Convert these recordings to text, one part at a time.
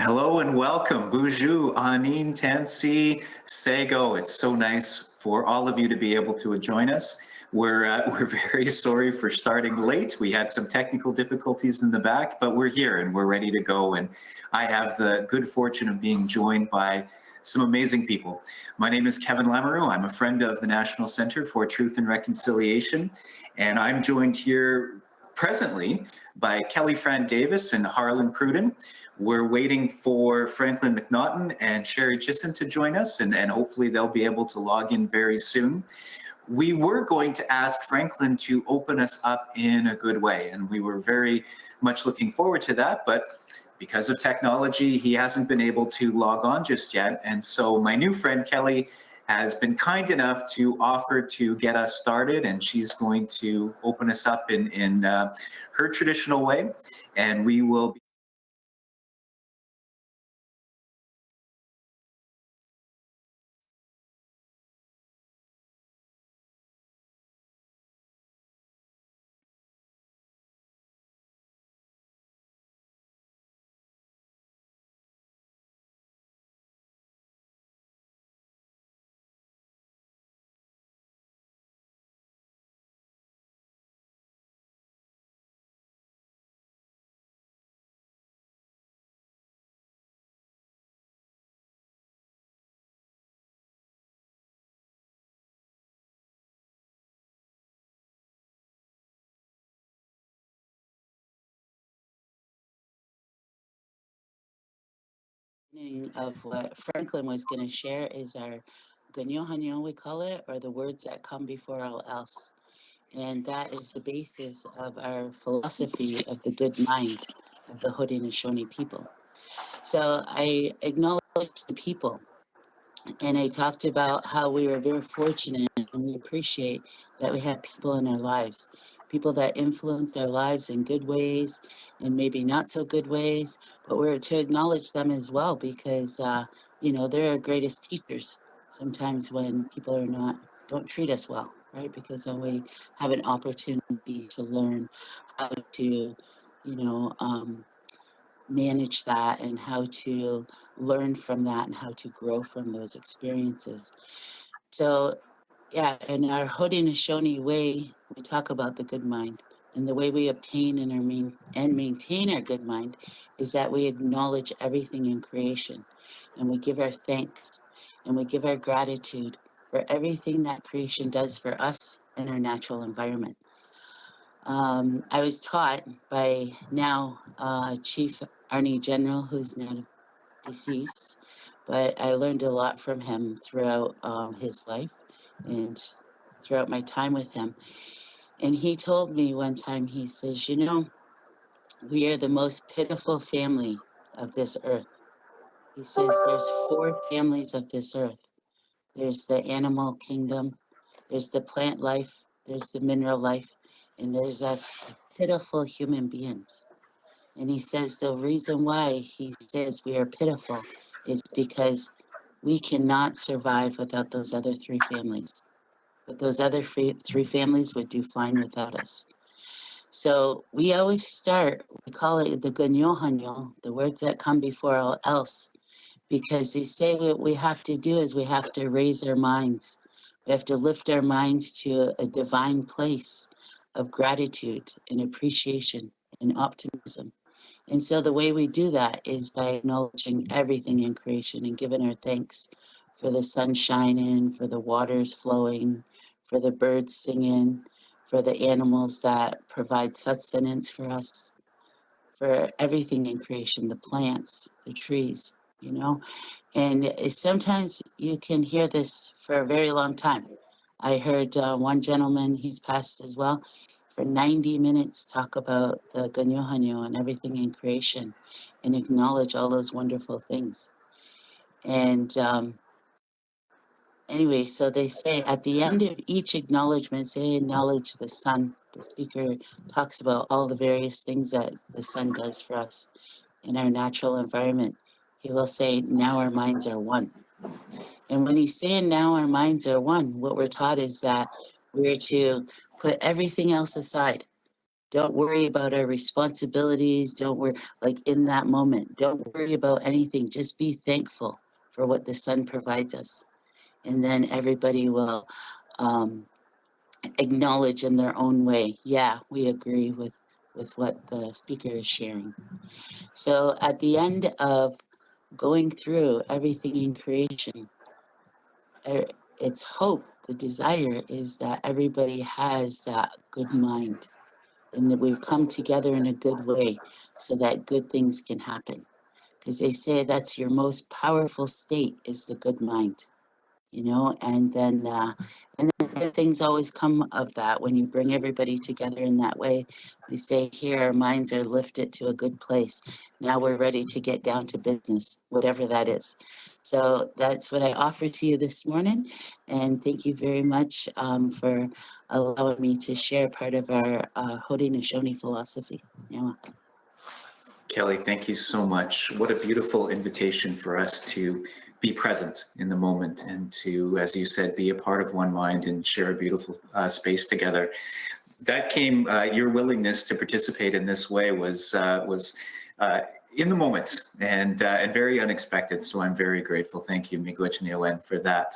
Hello and welcome. Bonjour, Anin, Tansi, Sego. It's so nice for all of you to be able to join us. We're very sorry for starting late. We had some technical difficulties in the back, but we're here and we're ready to go. And I have the good fortune of being joined by some amazing people. My name is Kevin Lamoureux. I'm a friend of the National Center for Truth and Reconciliation, and I'm joined here presently by Kelly Fran Davis and Harlan Pruden. We're waiting for Franklin McNaughton and Sherry Chisholm to join us, and hopefully they'll be able to log in very soon. We were going to ask Franklin to open us up in a good way, and we were very much looking forward to that, but because of technology, he hasn't been able to log on just yet. And so my new friend Kelly has been kind enough to offer to get us started, and she's going to open us up in her traditional way, and we will be Of what Franklin was going to share is our ganyo hanyo, we call it, or the words that come before all else. And that is the basis of our philosophy of the good mind of the Haudenosaunee people. So I acknowledge the people, and I talked about how we were very fortunate and we appreciate that we have people in our lives, people that influence our lives in good ways and maybe not so good ways, but we're to acknowledge them as well because, they're our greatest teachers sometimes when people don't treat us well, right? Because then we have an opportunity to learn how to, you know, um, manage that and how to learn from that and how to grow from those experiences. So, yeah, in our Haudenosaunee way, we talk about the good mind. And the way we obtain and maintain our good mind is that we acknowledge everything in creation and we give our thanks and we give our gratitude for everything that creation does for us and our natural environment. I was taught by now Chief Army General, who's now deceased, but I learned a lot from him throughout his life and throughout my time with him. And he told me one time, he says, we are the most pitiful family of this earth. He says there's four families of this earth. There's the animal kingdom, there's the plant life, there's the mineral life, and there's us pitiful human beings. And he says the reason why he says we are pitiful is because we cannot survive without those other three families. But those other three families would do fine without us. So we always start, we call it the ganyo hanyo, the words that come before all else, because they say what we have to do is we have to raise our minds. We have to lift our minds to a divine place of gratitude and appreciation and optimism. And so the way we do that is by acknowledging everything in creation and giving our thanks for the sun shining, for the waters flowing, for the birds singing, for the animals that provide sustenance for us, for everything in creation, the plants, the trees, And sometimes you can hear this for a very long time. I heard one gentleman, he's passed as well, for 90 minutes talk about the Ganyo Hanyo and everything in creation and acknowledge all those wonderful things. And anyway, so they say at the end of each acknowledgement, they acknowledge the sun. The speaker talks about all the various things that the sun does for us in our natural environment. He will say, now our minds are one. And when he's saying now our minds are one, what we're taught is that we're to put everything else aside, Don't worry about our responsibilities. Don't worry, like in that moment, don't worry about anything. Just be thankful for what the sun provides us. And then everybody will acknowledge in their own way, yeah, we agree with what the speaker is sharing. So at the end of going through everything in creation, it's hope, the desire is that everybody has that good mind and that we've come together in a good way so that good things can happen. Because they say that's your most powerful state is the good mind, you know, and then good things always come of that when you bring everybody together in that way. We say here our minds are lifted to a good place. Now we're ready to get down to business, whatever that is. So that's what I offer to you this morning, and thank you very much for allowing me to share part of our Haudenosaunee philosophy. Yeah. Kelly, thank you so much. What a beautiful invitation for us to be present in the moment and to, as you said, be a part of one mind and share a beautiful space together. That came, your willingness to participate in this way was in the moment and very unexpected. So I'm very grateful. Thank you, Miigwech Niuwen, for that.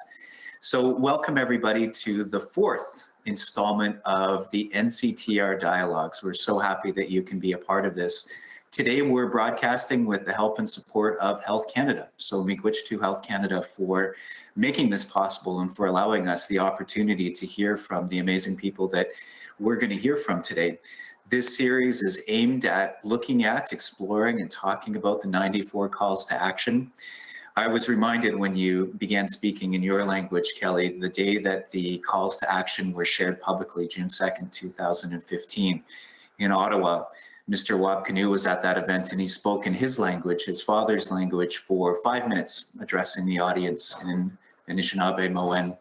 So welcome everybody to the fourth installment of the NCTR Dialogues. We're so happy that you can be a part of this. Today, we're broadcasting with the help and support of Health Canada. So miigwech to Health Canada for making this possible and for allowing us the opportunity to hear from the amazing people that we're going to hear from today. This series is aimed at looking at, exploring, and talking about the 94 calls to action. I was reminded when you began speaking in your language, Kelly, the day that the calls to action were shared publicly, June 2nd, 2015, in Ottawa. Mr. Wabkanu was at that event and he spoke in his language, his father's language, for 5 minutes, addressing the audience in Anishinaabe Moen.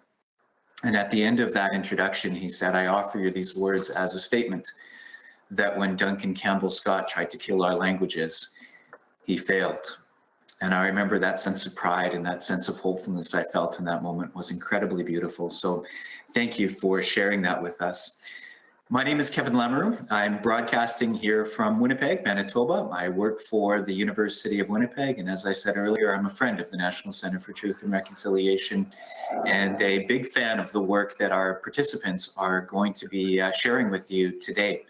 And at the end of that introduction, he said, I offer you these words as a statement that when Duncan Campbell Scott tried to kill our languages, he failed. And I remember that sense of pride and that sense of hopefulness I felt in that moment was incredibly beautiful. So thank you for sharing that with us. My name is Kevin Lamoureux. I'm broadcasting here from Winnipeg, Manitoba. I work for the University of Winnipeg, and as I said earlier, I'm a friend of the National Centre for Truth and Reconciliation and a big fan of the work that our participants are going to be sharing with you today.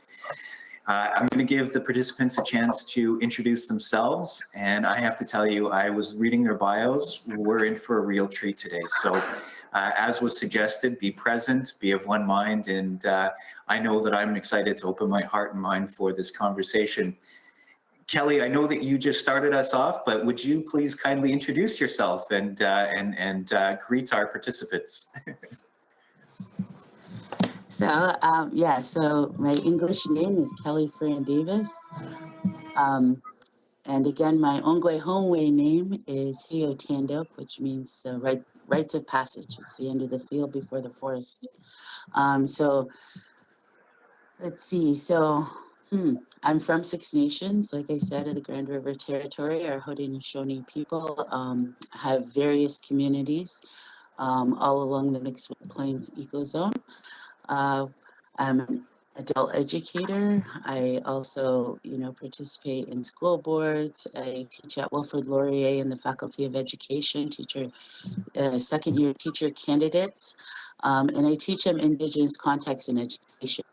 I'm going to give the participants a chance to introduce themselves, and I have to tell you, I was reading their bios. We're in for a real treat today. So as was suggested, be present, be of one mind, and I know that I'm excited to open my heart and mind for this conversation. Kelly, I know that you just started us off, but would you please kindly introduce yourself and greet our participants? So so my English name is Kelly Fran Davis. And again, my Ongwe Hongwe name is Heo Tandok, which means rites of passage. It's the end of the field before the forest. So let's see. So I'm from Six Nations, like I said, of the Grand River Territory. Our Haudenosaunee people have various communities all along the Mixed Plains ecozone. I'm an adult educator. I also, participate in school boards. I teach at Wilfrid Laurier in the Faculty of Education, second-year teacher candidates, and I teach them Indigenous context in education,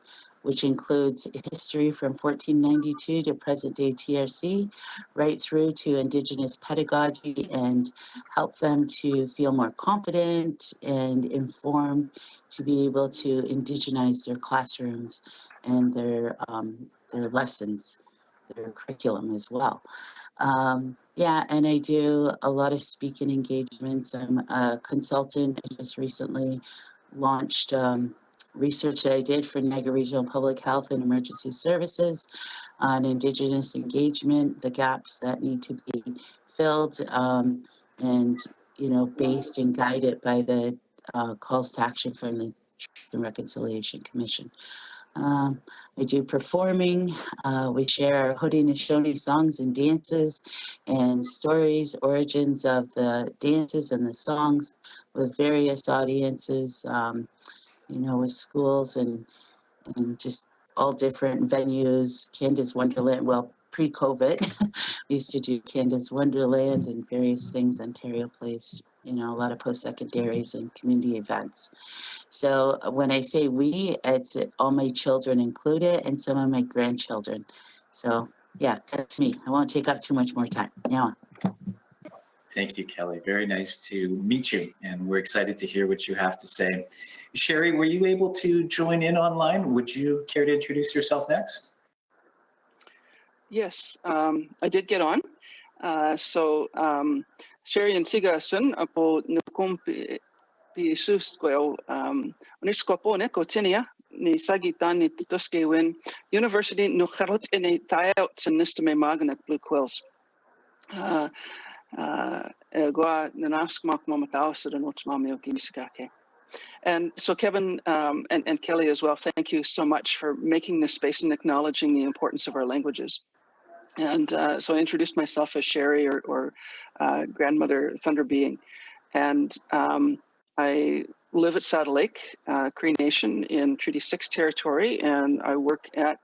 which includes history from 1492 to present-day TRC, right through to Indigenous pedagogy, and help them to feel more confident and informed to be able to indigenize their classrooms and their lessons, their curriculum as well. And I do a lot of speaking engagements. I'm a consultant. I just recently launched research that I did for Niagara Regional Public Health and Emergency Services on Indigenous engagement, the gaps that need to be filled, and based and guided by the calls to action from the Truth and Reconciliation Commission. I do performing. We share our Haudenosaunee songs and dances and stories, origins of the dances and the songs with various audiences, with schools and just all different venues, Canada's Wonderland. Well, pre-COVID, we used to do Canada's Wonderland and various things, Ontario Place, you know, a lot of post-secondaries and community events. So when I say we, it's all my children included and some of my grandchildren. So yeah, that's me. I won't take up too much more time. Now, Thank you, Kelly. Very nice to meet you, and we're excited to hear what you have to say. Sherry, were you able to join in online? Would you care to introduce yourself next? Yes, I did get on. Sherry and Sigason po nukum pi susquel uniskopo ne kotinia ni sagitan ni tuskewin University no charot in a tyout sinistame magnet blue quills. Gua nanaskmak momataus at an otmamio giskake. And so Kevin and Kelly as well, thank you so much for making this space and acknowledging the importance of our languages. And so I introduced myself as Sherry or Grandmother Thunder Being. And I live at Saddle Lake, Cree Nation in Treaty 6 territory, and I work at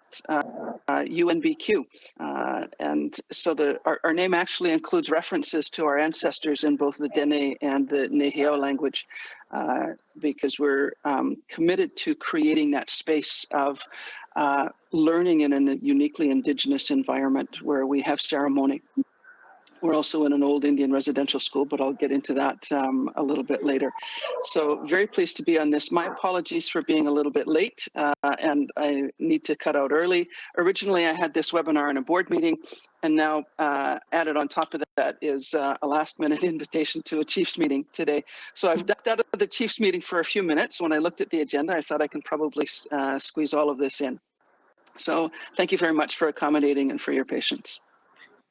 UNBQ. And so our name actually includes references to our ancestors in both the Dene and the Neheo language, because we're committed to creating that space of learning in a uniquely Indigenous environment where we have ceremony. We're also in an old Indian residential school, but I'll get into that a little bit later. So very pleased to be on this. My apologies for being a little bit late, and I need to cut out early. Originally, I had this webinar in a board meeting, and now added on top of that is a last-minute invitation to a Chiefs meeting today. So I've ducked out of the Chiefs meeting for a few minutes. When I looked at the agenda, I thought I can probably squeeze all of this in. So thank you very much for accommodating and for your patience.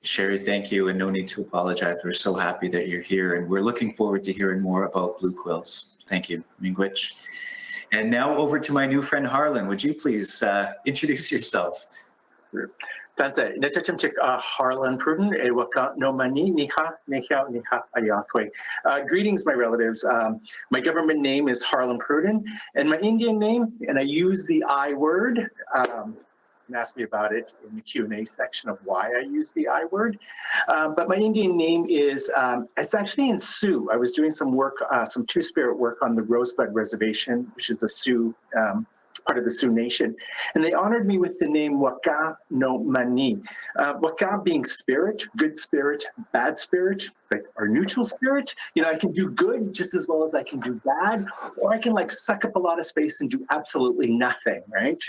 Sherry, thank you, and no need to apologize. We're so happy that you're here, and we're looking forward to hearing more about blue quills. Thank you, Miigwech. And now over to my new friend Harlan. Would you please introduce yourself? Tanse, netachimchik Harlan Pruden, ewaka no mani niha nehia niha ayakwe. Greetings, my relatives. My government name is Harlan Pruden, and my Indian name, and I use the I word. And ask me about it in the Q&A section of why I use the I word. But my Indian name is, it's actually in Sioux. I was doing some work, some Two-Spirit work on the Rosebud Reservation, which is the Sioux, part of the Sioux Nation. And they honored me with the name Waka no Mani. Waka being spirit, good spirit, bad spirit, or neutral spirit. You know, I can do good just as well as I can do bad, or I can like suck up a lot of space and do absolutely nothing, right?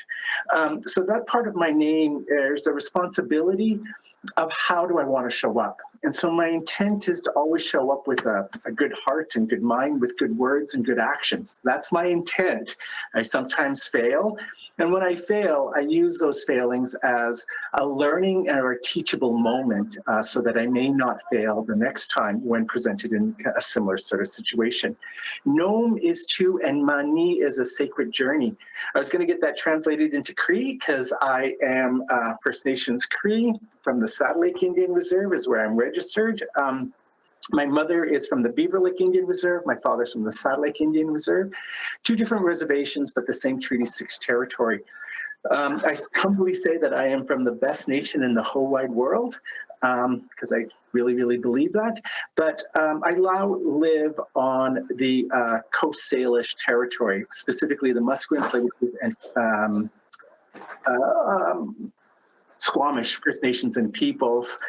So that part of my name, there's a responsibility of how do I want to show up. And so my intent is to always show up with a good heart and good mind, with good words and good actions. That's my intent. I sometimes fail. And when I fail, I use those failings as a learning or a teachable moment so that I may not fail the next time when presented in a similar sort of situation. Nom is to, and Mani is a sacred journey. I was going to get that translated into Cree because I am First Nations Cree from the Saddle Lake Indian Reserve is where I'm registered. My mother is from the Beaver Lake Indian Reserve. My father's from the Saddle Lake Indian Reserve. Two different reservations, but the same Treaty 6 territory. I humbly say that I am from the best nation in the whole wide world, because I really, really believe that. But I now live on the Coast Salish territory, specifically the Musqueam, Tsleil-Waututh, and Squamish First Nations and Peoples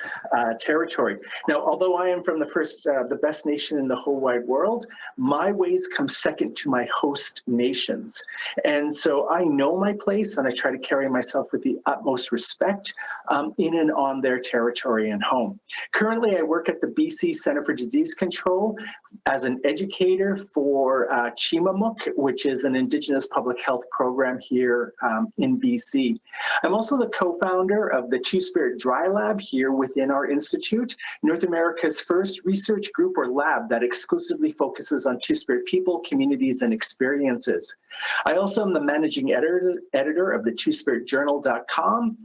territory. Now, although I am from the best nation in the whole wide world, my ways come second to my host nations. And so I know my place and I try to carry myself with the utmost respect in and on their territory and home. Currently, I work at the BC Centre for Disease Control as an educator for Chimamuk, which is an Indigenous public health program here in BC. I'm also the co-founder of the Two-Spirit Dry Lab here within our institute, North America's first research group or lab that exclusively focuses on Two-Spirit people, communities, and experiences. I also am the managing editor of the TwoSpiritJournal.com,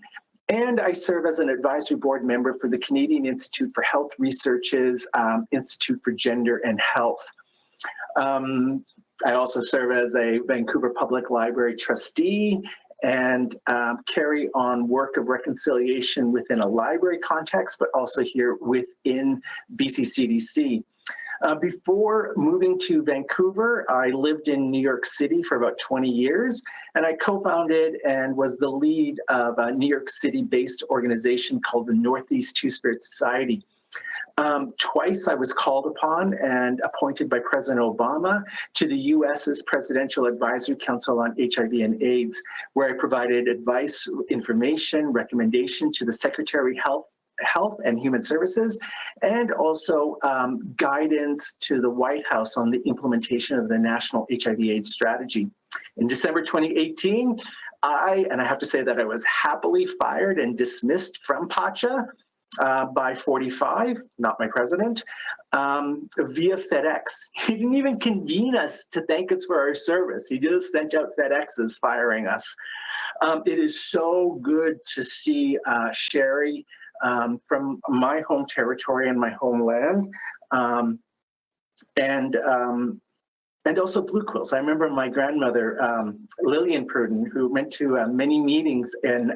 and I serve as an advisory board member for the Canadian Institute for Health Research's Institute for Gender and Health. I also serve as a Vancouver Public Library trustee and carry on work of reconciliation within a library context, but also here within BCCDC. Before moving to Vancouver, I lived in New York City for about 20 years, and I co-founded and was the lead of a New York City-based organization called the Northeast Two-Spirit Society. Twice I was called upon and appointed by President Obama to the US's Presidential Advisory Council on HIV and AIDS, where I provided advice, information, recommendation to the Secretary of Health and Human Services, and also guidance to the White House on the implementation of the National HIV/AIDS Strategy. In December 2018, I have to say that I was happily fired and dismissed from PACHA by 45, not my president, via FedEx. He didn't even convene us to thank us for our service. He just sent out FedExes firing us. It is so good to see Sherry from my home territory and my homeland, and also blue quills. I remember my grandmother, Lillian Pruden, who went to many meetings in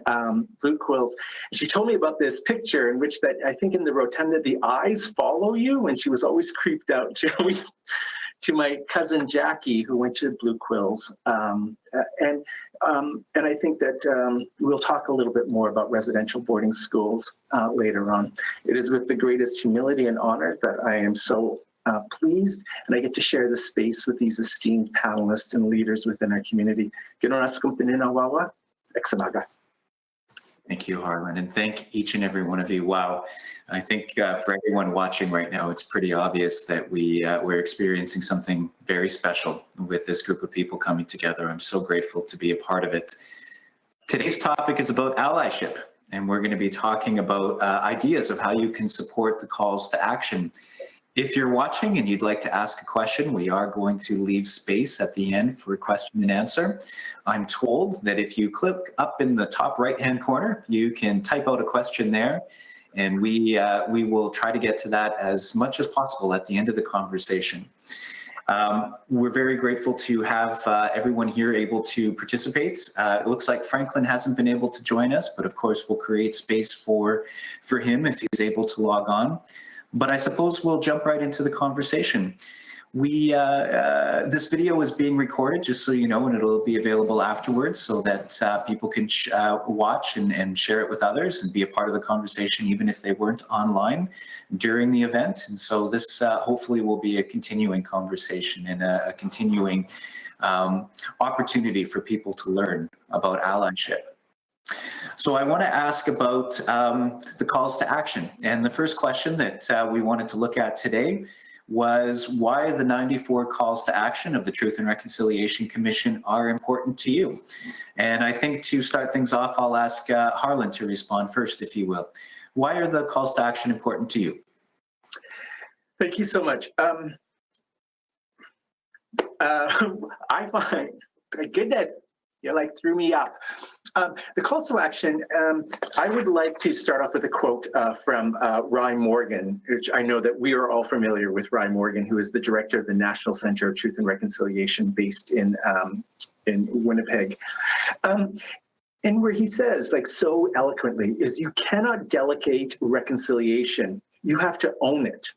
blue quills. She told me about this picture in which that I think in the rotunda, the eyes follow you, and she was always creeped out. She always, to my cousin Jackie, who went to blue quills. And I think that we'll talk a little bit more about residential boarding schools later on. It is with the greatest humility and honor that I am so pleased, and I get to share the space with these esteemed panelists and leaders within our community. Thank you, Harlan, and thank each and every one of you. Wow, I think for everyone watching right now, it's pretty obvious that we're experiencing something very special with this group of people coming together. I'm so grateful to be a part of it. Today's topic is about allyship, and we're going to be talking about ideas of how you can support the calls to action. If you're watching and you'd like to ask a question, we are going to leave space at the end for question and answer. I'm told that if you click up in the top right-hand corner, you can type out a question there, and we will try to get to that as much as possible at the end of the conversation. We're very grateful to have everyone here able to participate. It looks like Franklin hasn't been able to join us, but of course we'll create space for him if he's able to log on. But I suppose we'll jump right into the conversation. This video is being recorded, just so you know, and it'll be available afterwards so that people can watch and share it with others and be a part of the conversation, even if they weren't online during the event. And so this hopefully will be a continuing conversation and a continuing opportunity for people to learn about allyship. So I want to ask about the calls to action. And the first question that we wanted to look at today was why the 94 calls to action of the Truth and Reconciliation Commission are important to you. And I think to start things off, I'll ask Harlan to respond first, if you will. Why are the calls to action important to you? Thank you so much. I find, my goodness, you like threw me up. The calls to action, I would like to start off with a quote from Rye Morgan, which I know that we are all familiar with. Rye Morgan, who is the director of the National Center of Truth and Reconciliation based in Winnipeg. And where he says, like so eloquently, is you cannot delegate reconciliation. You have to own it.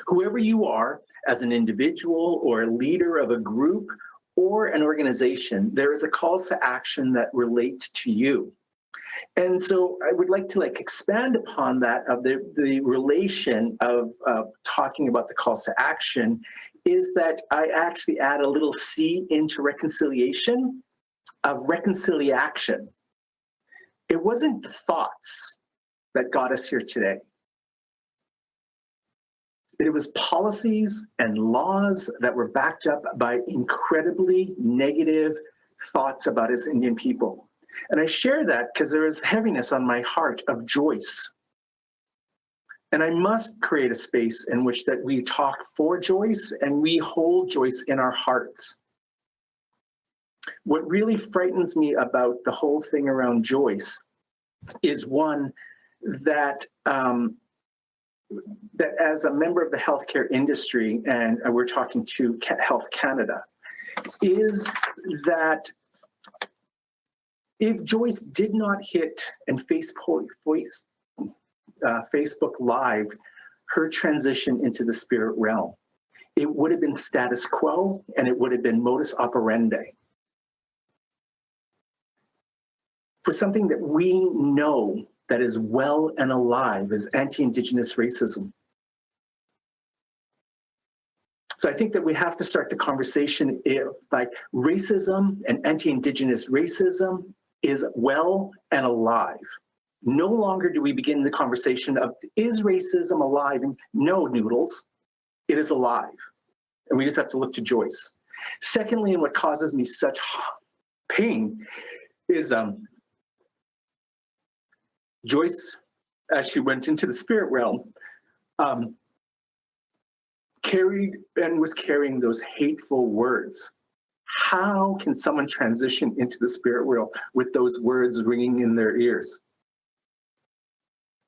Whoever you are, as an individual or a leader of a group or an organization, there is a call to action that relates to you. And so I would like to expand upon that of the relation of talking about the calls to action is that I actually add a little C into reconciliation of reconciliation. It wasn't the thoughts that got us here today. It was policies and laws that were backed up by incredibly negative thoughts about us Indian people. And I share that because there is heaviness on my heart of Joyce. And I must create a space in which that we talk for Joyce and we hold Joyce in our hearts. What really frightens me about the whole thing around Joyce is one, that that as a member of the healthcare industry, and we're talking to Health Canada, is that If Joyce did not hit and Facebook Live her transition into the spirit realm, it would have been status quo and it would have been modus operandi for something that we know that is well and alive as anti-Indigenous racism. So I think that we have to start the conversation if like racism and anti-Indigenous racism is well and alive. No longer do we begin the conversation of, is racism alive? And no, noodles, it is alive. And we just have to look to Joyce. Secondly, and what causes me such pain is Joyce, as she went into the spirit realm, was carrying those hateful words. How can someone transition into the spirit world with those words ringing in their ears?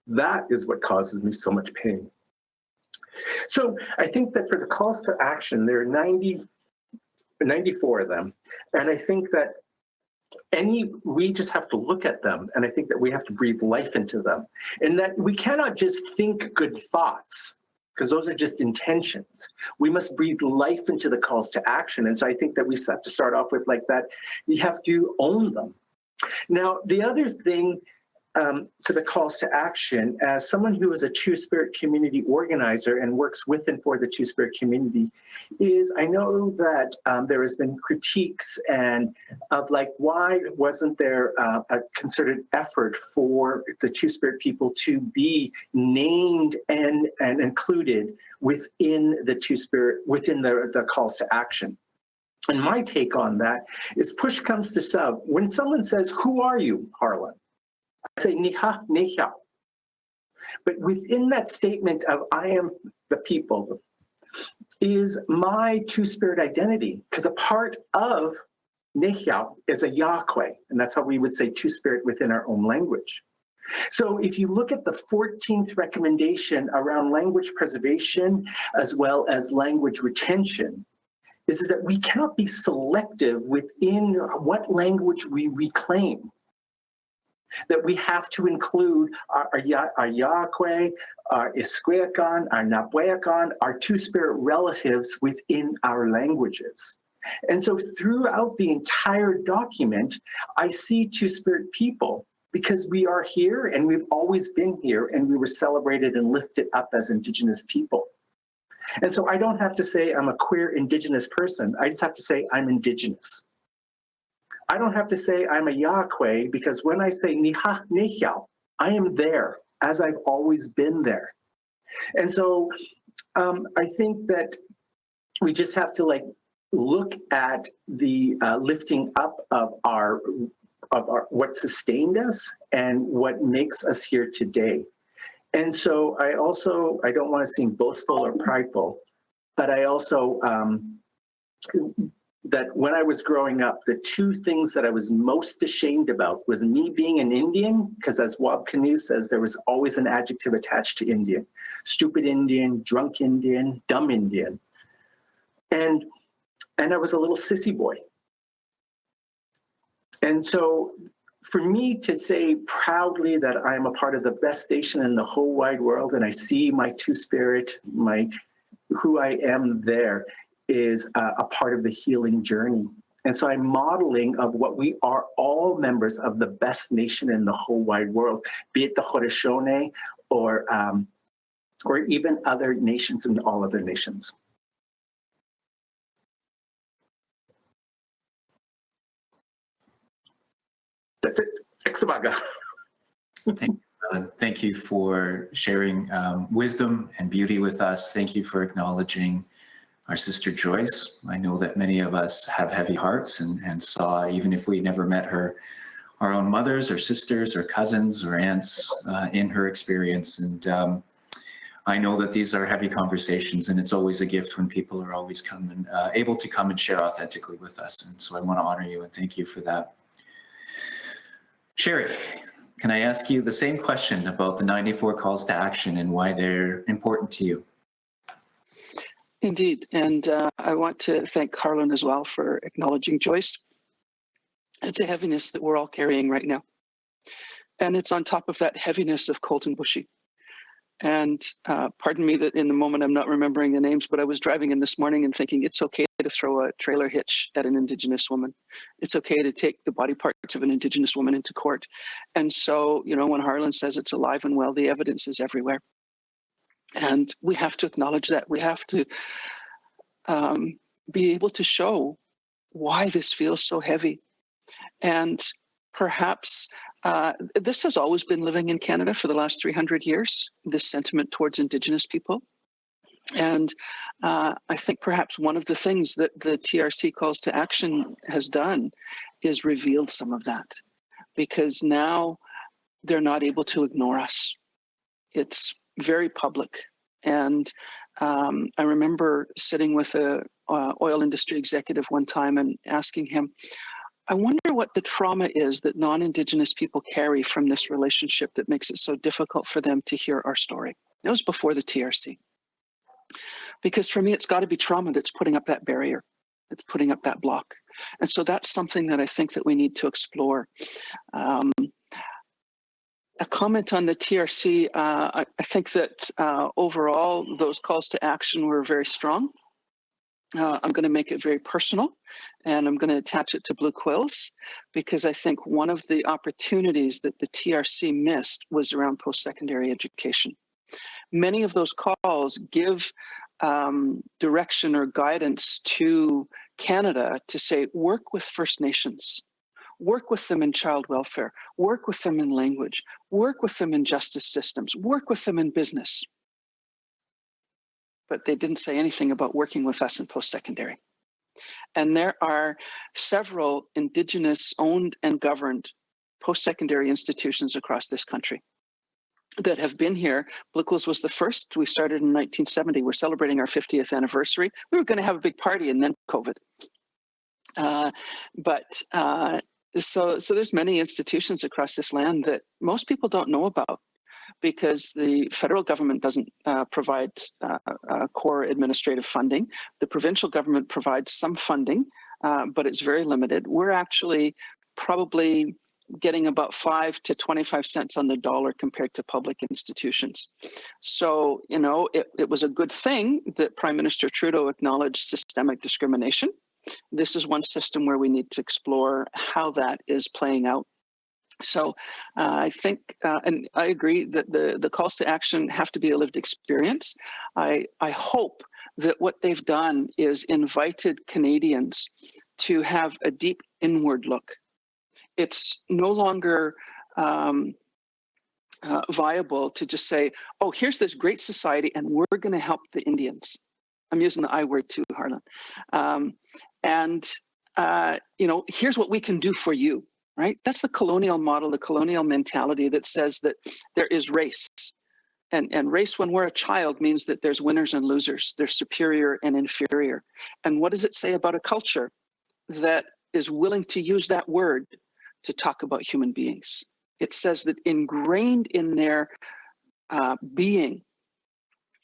That is what causes me so much pain. So I think that for the calls to action, there are 94 of them. And I think that we just have to look at them. And I think that we have to breathe life into them. And that we cannot just think good thoughts, because those are just intentions. We must breathe life into the calls to action. And so I think that we have to start off with like that. You have to own them. Now, the other thing to the calls to action, as someone who is a Two-Spirit community organizer and works with and for the Two-Spirit community, is I know that there has been critiques and of like, why wasn't there a concerted effort for the Two-Spirit people to be named and included within the Two-Spirit, within the calls to action? And my take on that is push comes to shove. When someone says, "Who are you, Harlan?" I say, "Niha, Niha." But within that statement of "I am the people" is my Two-Spirit identity, because a part of Niha is a Yahweh, and that's how we would say Two-Spirit within our own language. So if you look at the 14th recommendation around language preservation as well as language retention, is that we cannot be selective within what language we reclaim. That we have to include our Yahweh, our Isqueacan, our Nabueacan, our Two-Spirit relatives within our languages. And so throughout the entire document, I see Two-Spirit people because we are here and we've always been here and we were celebrated and lifted up as Indigenous people. And so I don't have to say I'm a queer Indigenous person. I just have to say I'm Indigenous. I don't have to say I'm a Yahweh, because when I say Niha Nehiao, I am there as I've always been there. And so I think that we just have to like look at the lifting up of our what sustained us and what makes us here today. And so I don't want to seem boastful or prideful, but I also, that when I was growing up, the two things that I was most ashamed about was me being an Indian, because as Wab Canoe says, there was always an adjective attached to Indian. Stupid Indian, drunk Indian, dumb Indian. And I was a little sissy boy. And so for me to say proudly that I am a part of the best nation in the whole wide world, and I see my Two-Spirit, who I am there, is a part of the healing journey. And so I'm modeling of what we are, all members of the best nation in the whole wide world, be it the Haudenosaunee or even other nations and all other nations. That's it. Examaga. Thank you for sharing wisdom and beauty with us. Thank you for acknowledging our sister Joyce. I know that many of us have heavy hearts and saw, even if we never met her, our own mothers or sisters or cousins or aunts in her experience. And I know that these are heavy conversations, and it's always a gift when people are always able to come and share authentically with us. And so I want to honor you and thank you for that. Sherry, can I ask you the same question about the 94 calls to action and why they're important to you? Indeed. And I want to thank Harlan as well for acknowledging Joyce. It's a heaviness that we're all carrying right now. And it's on top of that heaviness of Colton Bushy. And pardon me that in the moment I'm not remembering the names, but I was driving in this morning and thinking it's okay to throw a trailer hitch at an Indigenous woman. It's okay to take the body parts of an Indigenous woman into court. And so, you know, when Harlan says it's alive and well, the evidence is everywhere. And we have to acknowledge that. We have to be able to show why this feels so heavy. And perhaps this has always been living in Canada for the last 300 years, this sentiment towards Indigenous people. And I think perhaps one of the things that the TRC calls to action has done is revealed some of that, because now they're not able to ignore us. It's very public. And I remember sitting with a oil industry executive one time and asking him, I wonder what the trauma is that non-Indigenous people carry from this relationship that makes it so difficult for them to hear our story. It was before the TRC. Because for me, it's got to be trauma that's putting up that barrier, that's putting up that block. And so that's something that I think that we need to explore. A comment on the TRC, I think that overall, those calls to action were very strong. I'm going to make it very personal, and I'm going to attach it to Blue Quills, because I think one of the opportunities that the TRC missed was around post-secondary education. Many of those calls give direction or guidance to Canada to say, work with First Nations, work with them in child welfare, work with them in language, work with them in justice systems, work with them in business. But they didn't say anything about working with us in post-secondary. And there are several Indigenous owned and governed post-secondary institutions across this country that have been here. Blue Quills was the first. We started in 1970. We're celebrating our 50th anniversary. We were going to have a big party, and then COVID. So there's many institutions across this land that most people don't know about, because the federal government doesn't provide core administrative funding. The provincial government provides some funding, but it's very limited. We're actually probably getting about 5 to 25 cents on the dollar compared to public institutions. So, you know, it was a good thing that Prime Minister Trudeau acknowledged systemic discrimination. This is one system where we need to explore how that is playing out. So I think, and I agree that the calls to action have to be a lived experience. I hope that what they've done is invited Canadians to have a deep inward look. It's no longer viable to just say, oh, here's this great society and we're going to help the Indians. I'm using the I word too, Harlan. You know, here's what we can do for you. Right? That's the colonial model, the colonial mentality that says that there is race. And race, when we're a child, means that there's winners and losers. There's superior and inferior. And what does it say about a culture that is willing to use that word to talk about human beings? It says that ingrained in their being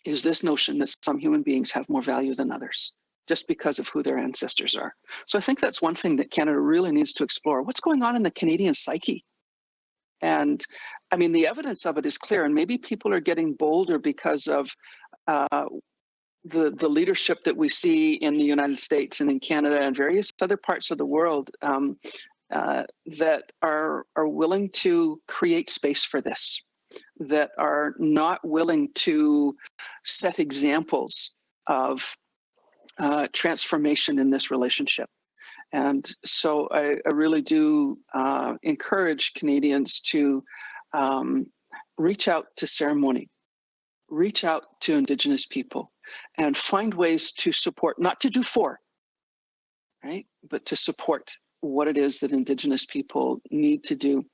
is this notion that some human beings have more value than others, just because of who their ancestors are. So I think that's one thing that Canada really needs to explore. What's going on in the Canadian psyche? And I mean, the evidence of it is clear, and maybe people are getting bolder because of the leadership that we see in the United States and in Canada and various other parts of the world that are willing to create space for this, that are not willing to set examples of transformation in this relationship. And so I really do encourage Canadians to reach out to ceremony, reach out to Indigenous people, and find ways to support, not to do for, right, but to support what it is that Indigenous people need to do.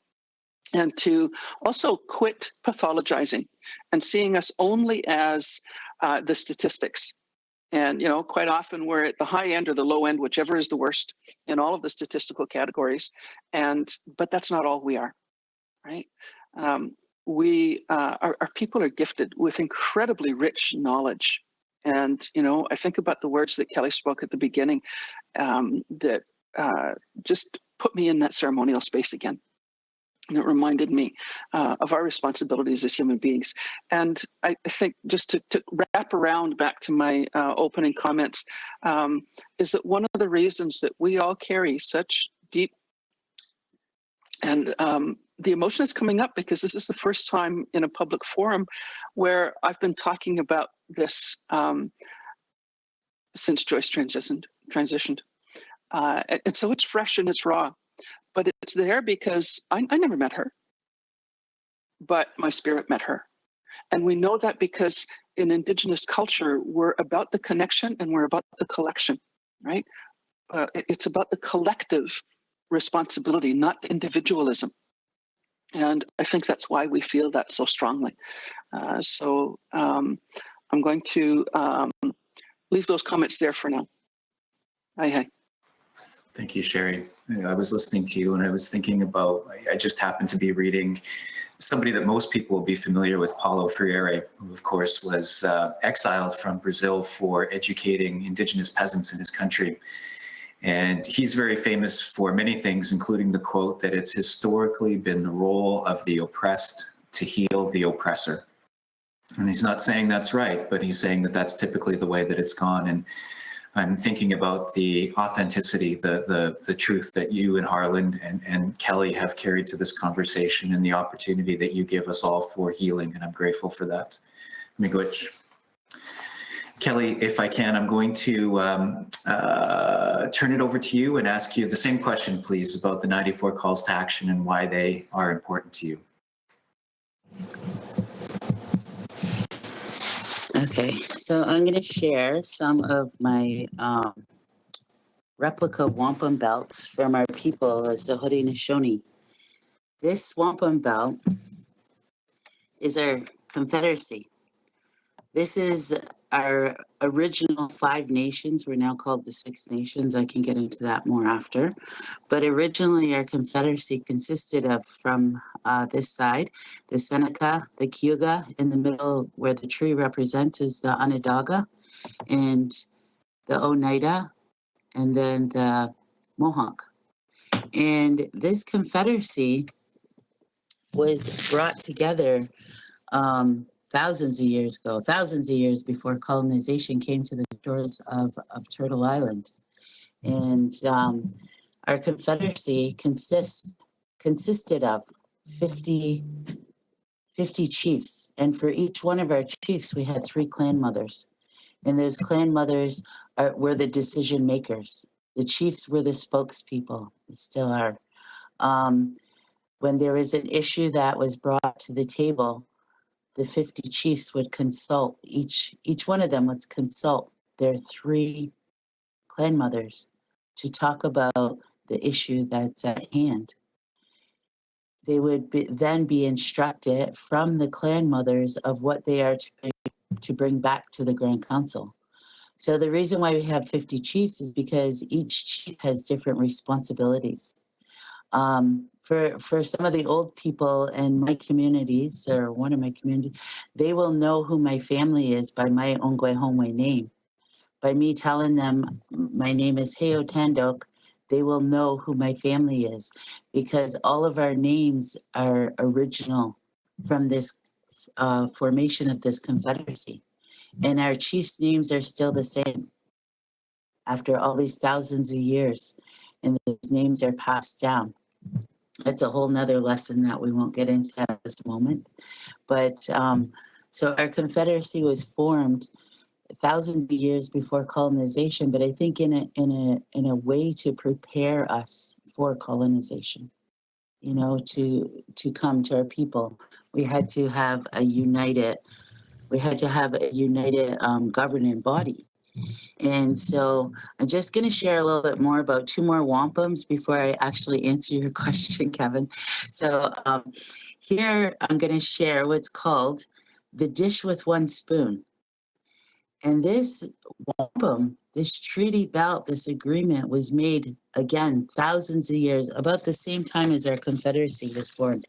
And to also quit pathologizing and seeing us only as the statistics. And, you know, quite often we're at the high end or the low end, whichever is the worst in all of the statistical categories. But that's not all we are, right? Our people are gifted with incredibly rich knowledge. And, you know, I think about the words that Kelly spoke at the beginning, that just put me in that ceremonial space again. And it reminded me of our responsibilities as human beings. And I think just to wrap around back to my opening comments, is that one of the reasons that we all carry such deep, and the emotion is coming up because this is the first time in a public forum where I've been talking about this since Joyce transitioned. And so it's fresh and it's raw. But it's there because I never met her, but my spirit met her. And we know that because in Indigenous culture, we're about the connection and we're about the collection, right? It's about the collective responsibility, not the individualism. And I think that's why we feel that so strongly. So I'm going to leave those comments there for now. Hi. Thank you, Sherry. I was listening to you and I was thinking about, I just happened to be reading somebody that most people will be familiar with, Paulo Freire, who of course was exiled from Brazil for educating Indigenous peasants in his country. And he's very famous for many things, including the quote that it's historically been the role of the oppressed to heal the oppressor. And he's not saying that's right, but he's saying that that's typically the way that it's gone. And I'm thinking about the authenticity, the truth that you and Harlan and Kelly have carried to this conversation and the opportunity that you give us all for healing, and I'm grateful for that. Miigwech. Kelly, if I can, I'm going to turn it over to you and ask you the same question, please, about the 94 calls to action and why they are important to you. Okay, so I'm going to share some of my replica wampum belts from our people as the Haudenosaunee. This wampum belt is our confederacy. This is our original 5 nations. We're now called the 6 nations. I can get into that more after. But originally our confederacy consisted of, from this side, the Seneca, the Cayuga, in the middle where the tree represents is the Onondaga, and the Oneida, and then the Mohawk. And this confederacy was brought together thousands of years before colonization came to the shores of Turtle Island. And our confederacy consisted of 50 chiefs. And for each one of our chiefs, we had 3 clan mothers. And those clan mothers were the decision makers. The chiefs were the spokespeople, they still are. When there was an issue that was brought to the table, the 50 chiefs would consult, each one of them would consult their 3 clan mothers to talk about the issue that's at hand. They would then be instructed from the clan mothers of what they are to bring back to the Grand Council. So the reason why we have 50 chiefs is because each chief has different responsibilities. For some of the old people in my communities, or one of my communities, they will know who my family is by my Ongwe Hongwe name. By me telling them my name is Heo Tandok, they will know who my family is, because all of our names are original from this formation of this confederacy. And our chiefs' names are still the same after all these thousands of years, and those names are passed down. That's a whole nother lesson that we won't get into at this moment. But so our confederacy was formed thousands of years before colonization, but I think in a way to prepare us for colonization, you know, to come to our people. We had to have a united governing body. And so I'm just going to share a little bit more about 2 more wampums before I actually answer your question, Kevin. So here I'm going to share what's called the dish with 1 spoon. And this wampum, this treaty belt, this agreement was made, again, thousands of years, about the same time as our confederacy was formed.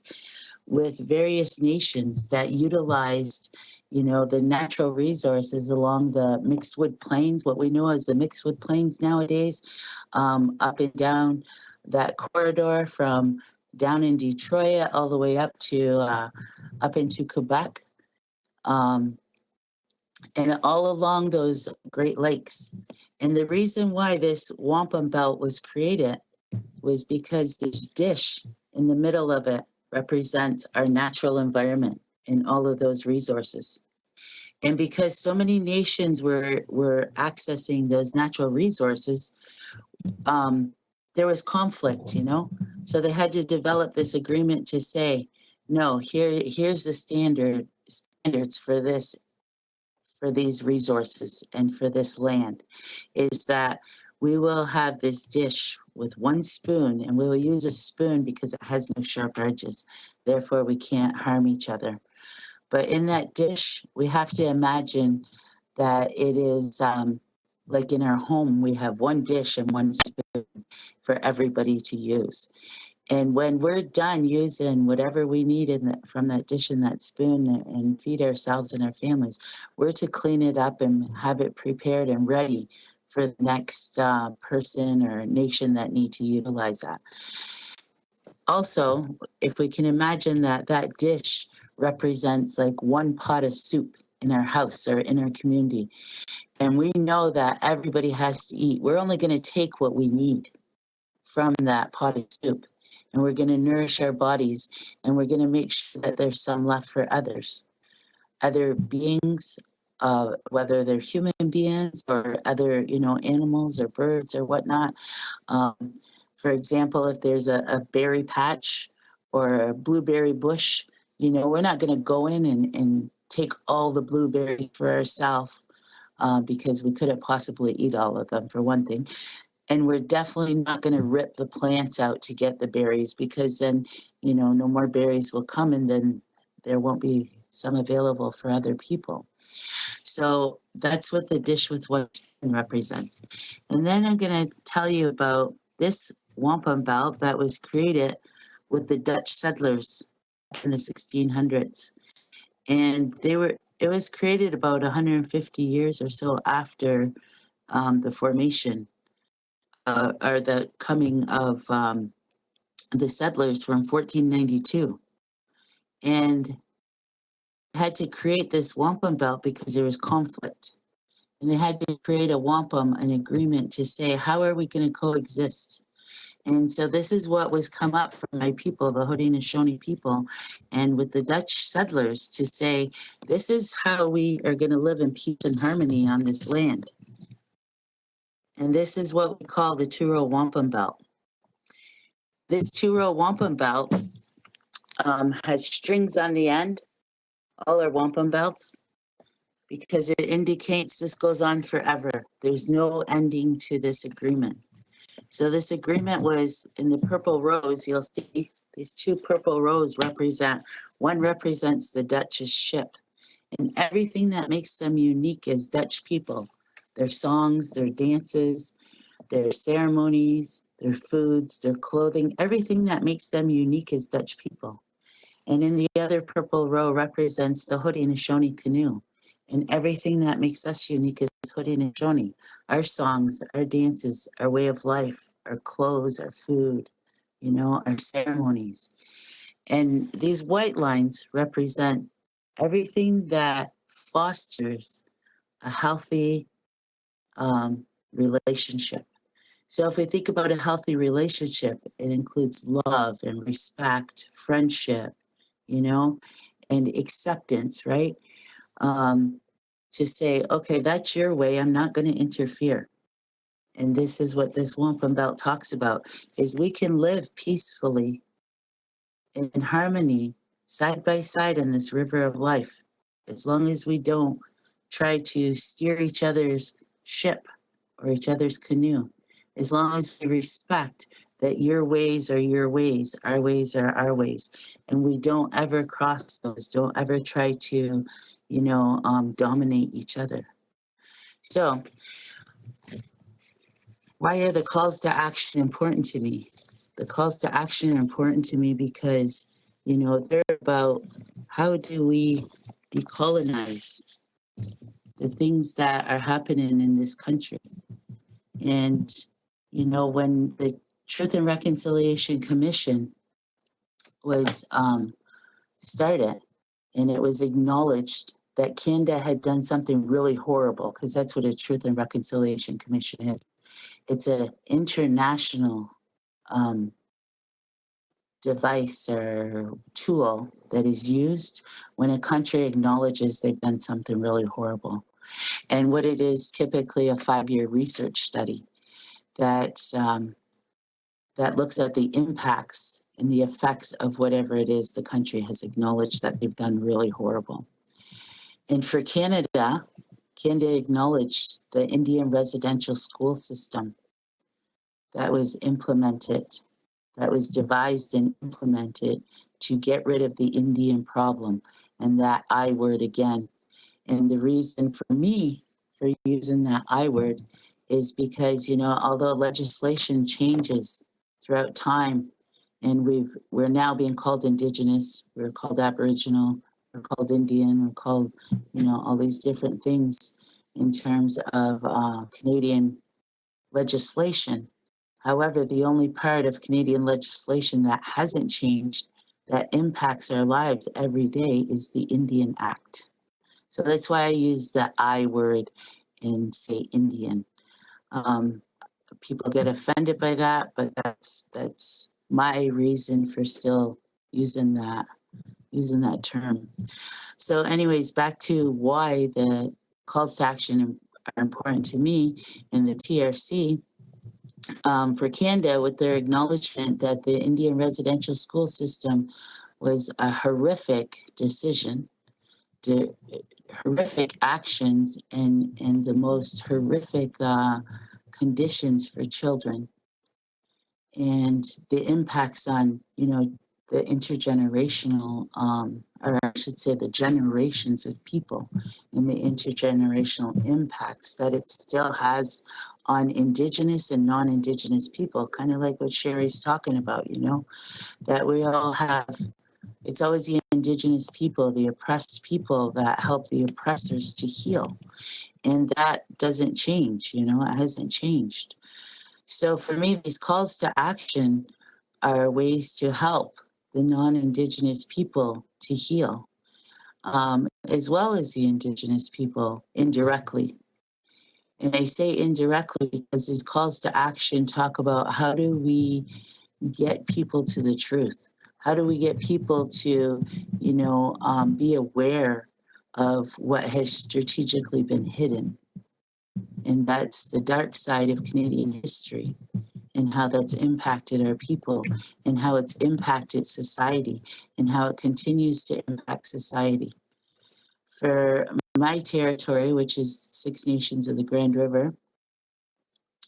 with various nations that utilized, the natural resources along the mixed wood plains, what we know as the mixed wood plains nowadays, up and down that corridor from down in Detroit all the way up to up into Quebec, and all along those Great Lakes. And the reason why this Wampum Belt was created was because this dish in the middle of it represents our natural environment and all of those resources. And because so many nations were accessing those natural resources, there was conflict, So they had to develop this agreement to say, no, here's the standards for this, for these resources and for this land, is that we will have this dish with one spoon, and we will use a spoon because it has no sharp edges. Therefore, we can't harm each other. But in that dish, we have to imagine that it is like in our home, we have one dish and one spoon for everybody to use. And when we're done using whatever we need from that dish and that spoon and feed ourselves and our families, we're to clean it up and have it prepared and ready for the next person or nation that need to utilize that. Also, if we can imagine that that dish represents like one pot of soup in our house or in our community, and we know that everybody has to eat, we're only going to take what we need from that pot of soup, and we're going to nourish our bodies, and we're going to make sure that there's some left for other beings, whether they're human beings or other, animals or birds or whatnot. For example, if there's a berry patch or a blueberry bush, we're not going to go in and take all the blueberries for ourselves because we couldn't possibly eat all of them, for one thing. And we're definitely not going to rip the plants out to get the berries, because then, no more berries will come, and then there won't be some available for other people. So that's what the dish with one spoon represents. And then I'm going to tell you about this Wampum Belt that was created with the Dutch settlers in the 1600s. And it was created about 150 years or so after the formation or the coming of the settlers from 1492. And had to create this Wampum Belt because there was conflict. And they had to create a wampum, an agreement to say, how are we going to coexist? And so this is what was come up from my people, the Haudenosaunee people, and with the Dutch settlers to say, this is how we are going to live in peace and harmony on this land. And this is what we call the two-row wampum belt. This two-row wampum belt has strings on the end, all our wampum belts, because it indicates this goes on forever. There's no ending to this agreement. So this agreement was in the purple rows. You'll see these two purple rows one represents the Dutch's ship, and everything that makes them unique as Dutch people, their songs, their dances, their ceremonies, their foods, their clothing, everything that makes them unique as Dutch people. And in the other purple row represents the Haudenosaunee canoe, and everything that makes us unique as Haudenosaunee, our songs, our dances, our way of life, our clothes, our food, our ceremonies. And these white lines represent everything that fosters a healthy relationship. So if we think about a healthy relationship, it includes love and respect, friendship, and acceptance, right? To say, okay, that's your way, I'm not going to interfere. And this is what this Wampum Belt talks about, is we can live peacefully in harmony, side by side in this river of life, as long as we don't try to steer each other's ship or each other's canoe, as long as we respect that your ways are your ways, our ways are our ways, and we don't ever cross those, don't ever try to, dominate each other. So, why are the calls to action important to me? The calls to action are important to me because You know, they're about how do we decolonize the things that are happening in this country. And, you know, when the Truth and Reconciliation Commission was started, and it was acknowledged that Canada had done something really horrible, because that's what a Truth and Reconciliation Commission is. It's an international device or tool that is used when a country acknowledges they've done something really horrible. And what it is typically a 5-year research study that that looks at the impacts and the effects of whatever it is the country has acknowledged that they've done really horrible. And for Canada, Canada acknowledged the Indian residential school system that was implemented, that was devised and implemented to get rid of the Indian problem, and that I word again. And the reason for me for using that I word is because, you know, although legislation changes throughout time, and we're now being called Indigenous, we're called Aboriginal, we're called Indian, we're called, you know, all these different things in terms of Canadian legislation. However, the only part of Canadian legislation that hasn't changed, that impacts our lives every day, is the Indian Act. So that's why I use the I word and say Indian. People get offended by that, but that's my reason for still using that term. So anyways, back to why the calls to action are important to me in the TRC. For Canada, with their acknowledgement that the Indian residential school system was a horrific decision, horrific actions, and the most horrific conditions for children, and the impacts on, you know, the intergenerational, or I should say the generations of people, and the intergenerational impacts that it still has on Indigenous and non-Indigenous people, kind of like what Sherry's talking about, you know, that we all have. It's always the Indigenous people, the oppressed people, that help the oppressors to heal. And that doesn't change, you know, it hasn't changed. So for me, these calls to action are ways to help the non-Indigenous people to heal, as well as the Indigenous people indirectly. And I say indirectly because these calls to action talk about how do we get people to the truth? How do we get people to, you know, be aware of what has strategically been hidden? And that's the dark side of Canadian history, and how that's impacted our people, and how it's impacted society, and how it continues to impact society. For my territory, which is 6 Nations of the Grand River,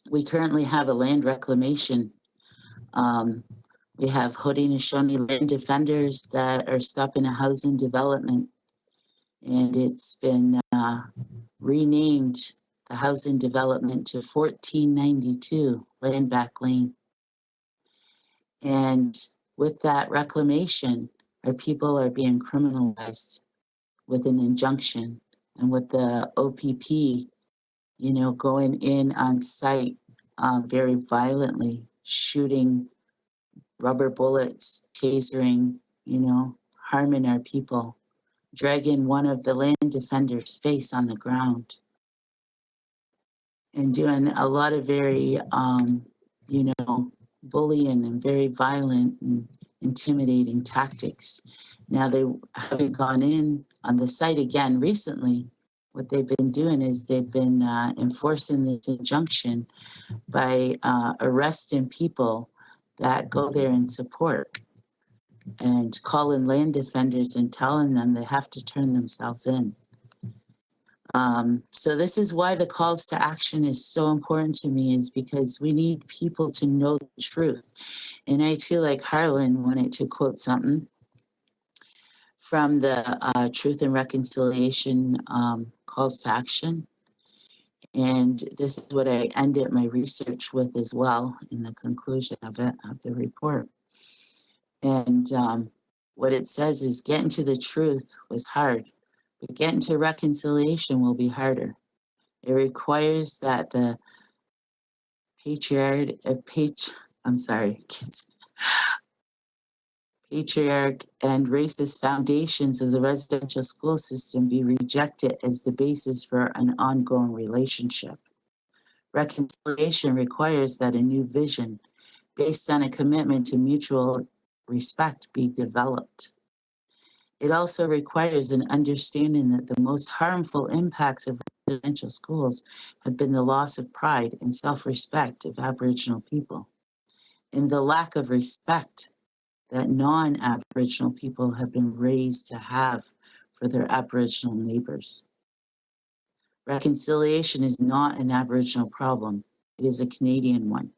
we currently have a land reclamation. We have Haudenosaunee land defenders that are stopping a housing development, and it's been renamed the housing development to 1492 Land Back Lane. And with that reclamation, our people are being criminalized with an injunction, and with the OPP, you know, going in on site very violently, shooting rubber bullets, tasering, you know, harming our people, dragging one of the land defenders' face on the ground, and doing a lot of very, you know, bullying and very violent and intimidating tactics. Now, they haven't gone in on the site again recently. What they've been doing is they've been enforcing this injunction by arresting people that go there in support, and calling land defenders and telling them they have to turn themselves in. So this is why the calls to action is so important to me, is because we need people to know the truth. And I too, like Harlan, wanted to quote something from the Truth and Reconciliation calls to action. And this is what I ended my research with as well in the conclusion of it, of the report. And What it says is getting to the truth was hard, but getting to reconciliation will be harder. It requires that the patriarch and racist foundations of the residential school system be rejected as the basis for an ongoing relationship. Reconciliation requires that a new vision based on a commitment to mutual respect be developed. It also requires an understanding that the most harmful impacts of residential schools have been the loss of pride and self-respect of Aboriginal people, and the lack of respect that non-Aboriginal people have been raised to have for their Aboriginal neighbors. Reconciliation is not an Aboriginal problem, it is a Canadian one.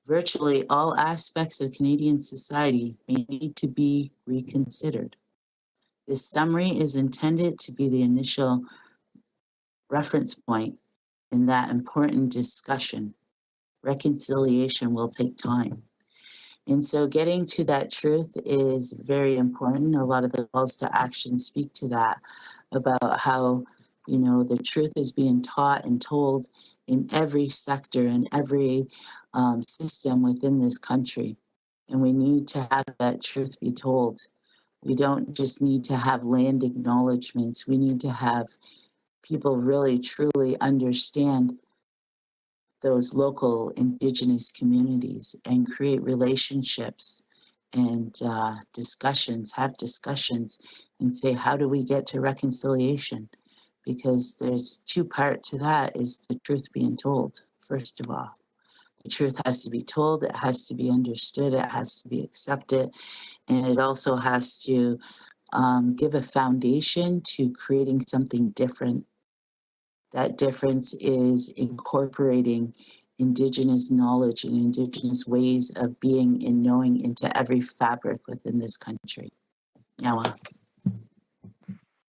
Virtually all aspects of Canadian society may need to be reconsidered. This summary is intended to be the initial reference point in that important discussion. Reconciliation will take time. And so getting to that truth is very important. A lot of the calls to action speak to that, about how, the truth is being taught and told in every sector and every system within this country. And we need to have that truth be told. We don't just need to have land acknowledgements. We need to have people really, truly understand those local Indigenous communities and create relationships and have discussions and say, how do we get to reconciliation? Because there's two parts to that, is the truth being told, first of all. The truth has to be told, it has to be understood, it has to be accepted, and it also has to give a foundation to creating something different. That difference is incorporating Indigenous knowledge and Indigenous ways of being and knowing into every fabric within this country. Yawa.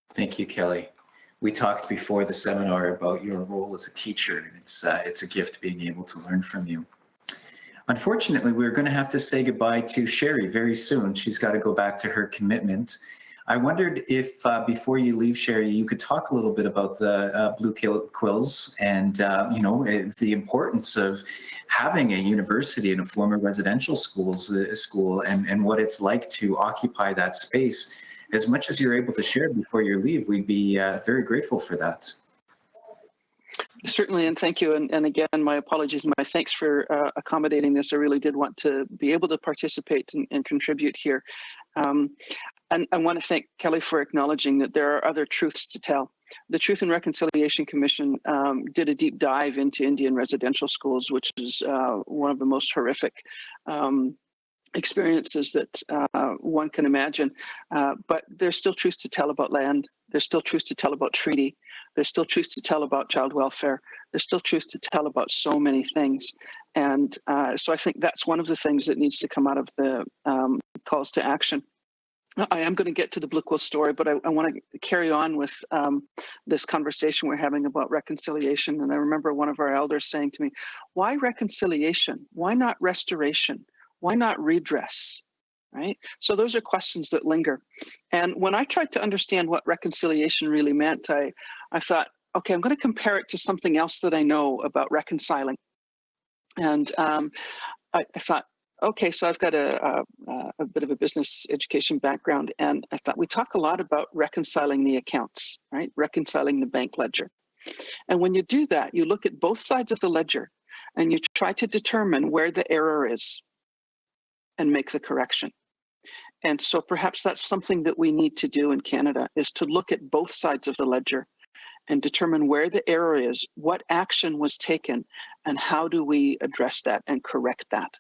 Thank you, Kelly. We talked before the seminar about your role as a teacher, and it's a gift being able to learn from you. Unfortunately, we're going to have to say goodbye to Sherry very soon. She's got to go back to her commitment. I wondered if before you leave, Sherry, you could talk a little bit about the Blue Quills and the importance of having a university in a former residential school and what it's like to occupy that space. As much as you're able to share before you leave, we'd be very grateful for that. Certainly, and thank you. And again, my apologies, my thanks for accommodating this. I really did want to be able to participate and contribute here. And I want to thank Kelly for acknowledging that there are other truths to tell. The Truth and Reconciliation Commission did a deep dive into Indian residential schools, which is one of the most horrific experiences that one can imagine. But there's still truth to tell about land. There's still truth to tell about treaty. There's still truth to tell about child welfare. There's still truth to tell about so many things. And so I think that's one of the things that needs to come out of the calls to action. I am going to get to the Blue Quill story, but I want to carry on with this conversation we're having about reconciliation. And I remember one of our elders saying to me, why reconciliation? Why not restoration? Why not redress? Right? So those are questions that linger. And when I tried to understand what reconciliation really meant, I thought, okay, I'm going to compare it to something else that I know about reconciling. And I thought, okay, so I've got a bit of a business education background, and I thought we talk a lot about reconciling the accounts, right? Reconciling the bank ledger. And when you do that, you look at both sides of the ledger and you try to determine where the error is and make the correction. And so perhaps that's something that we need to do in Canada, is to look at both sides of the ledger and determine where the error is, what action was taken, and how do we address that and correct that.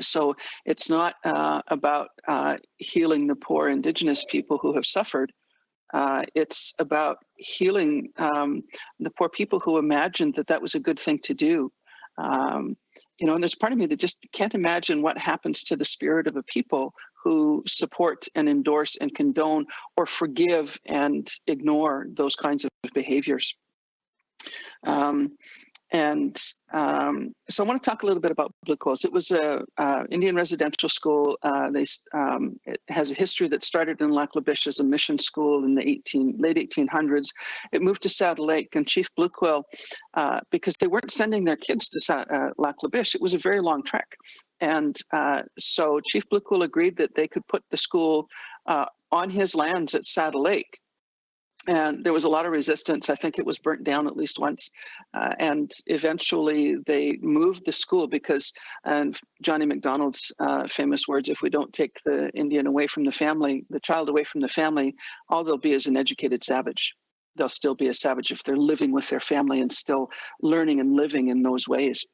So it's not about healing the poor Indigenous people who have suffered. It's about healing the poor people who imagined that that was a good thing to do. And there's part of me that just can't imagine what happens to the spirit of a people who support and endorse and condone or forgive and ignore those kinds of behaviors. And so I want to talk a little bit about Blue Quills. It was a Indian residential school. It has a history that started in Lac La Biche as a mission school in the late 1800s. It moved to Saddle Lake, and Chief Blue Quill, because they weren't sending their kids to Lac La Biche, it was a very long trek. And so Chief Blue Quill agreed that they could put the school on his lands at Saddle Lake. And there was a lot of resistance. I think it was burnt down at least once. And eventually they moved the school because, and Johnny MacDonald's famous words, if we don't take the Indian away from the family, the child away from the family, all they'll be is an educated savage. They'll still be a savage if they're living with their family and still learning and living in those ways.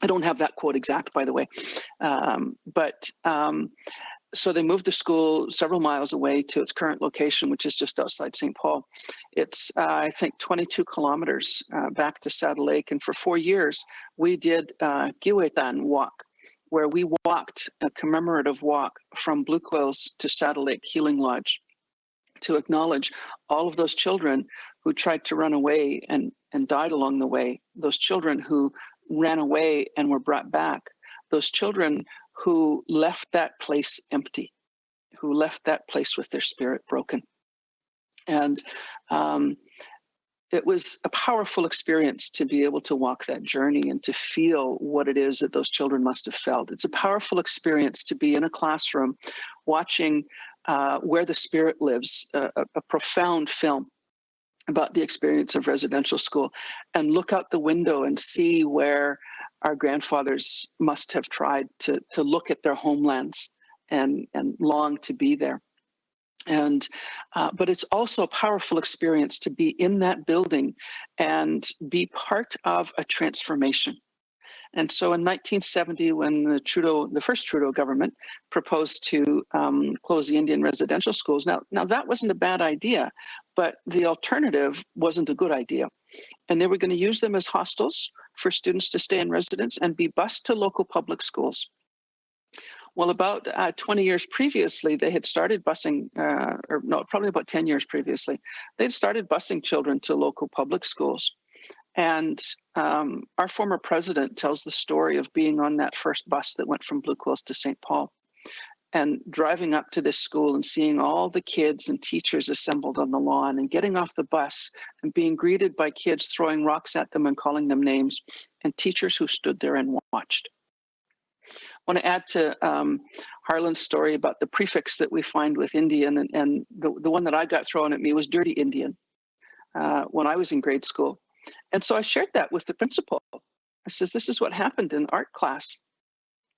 I don't have that quote exact, by the way. So they moved the school several miles away to its current location, which is just outside St. Paul. It's, I think, 22 kilometers back to Saddle Lake. And for 4 years, we did Giwetan walk, where we walked a commemorative walk from Blue Quills to Saddle Lake Healing Lodge to acknowledge all of those children who tried to run away and died along the way, those children who ran away and were brought back, those children who left that place empty, who left that place with their spirit broken. And it was a powerful experience to be able to walk that journey and to feel what it is that those children must have felt. It's a powerful experience to be in a classroom watching Where the Spirit Lives, a profound film about the experience of residential school, and look out the window and see where our grandfathers must have tried to look at their homelands and long to be there. And but it's also a powerful experience to be in that building and be part of a transformation. And so in 1970, when the first Trudeau government proposed to close the Indian residential schools, now that wasn't a bad idea, but the alternative wasn't a good idea. And they were going to use them as hostels for students to stay in residence and be bused to local public schools. Well, about 20 years previously, they had started busing, probably about 10 years previously, they'd started busing children to local public schools. And our former president tells the story of being on that first bus that went from Blue Quills to St. Paul and driving up to this school and seeing all the kids and teachers assembled on the lawn and getting off the bus and being greeted by kids throwing rocks at them and calling them names, and teachers who stood there and watched. I want to add to Harlan's story about the prefix that we find with Indian, and the one that I got thrown at me was dirty Indian when I was in grade school. And so I shared that with the principal. I says, this is what happened in art class.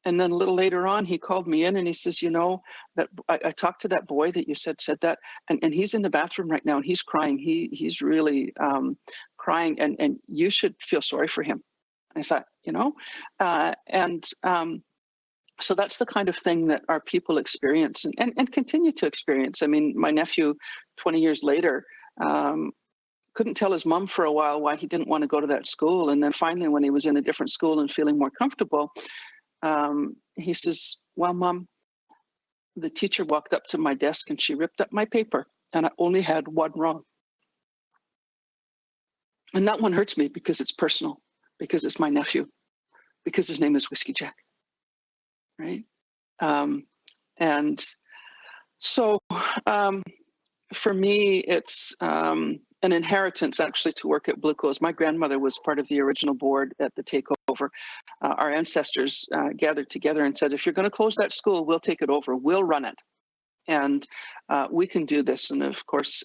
And then a little later on, he called me in and he says, you know, that I talked to that boy that you said that, and he's in the bathroom right now and he's crying. He's really crying, and you should feel sorry for him. I thought, you know, so that's the kind of thing that our people experience and continue to experience. I mean, my nephew, 20 years later, couldn't tell his mom for a while why he didn't want to go to that school. And then finally, when he was in a different school and feeling more comfortable, he says, well, Mom, the teacher walked up to my desk and she ripped up my paper and I only had one wrong. And that one hurts me because it's personal, because it's my nephew, because his name is Whiskey Jack, right? And so for me, it's an inheritance actually to work at Blue Quills. My grandmother was part of the original board at the takeover. Our ancestors gathered together and said, if you're going to close that school, we'll take it over, we'll run it. And we can do this. And of course,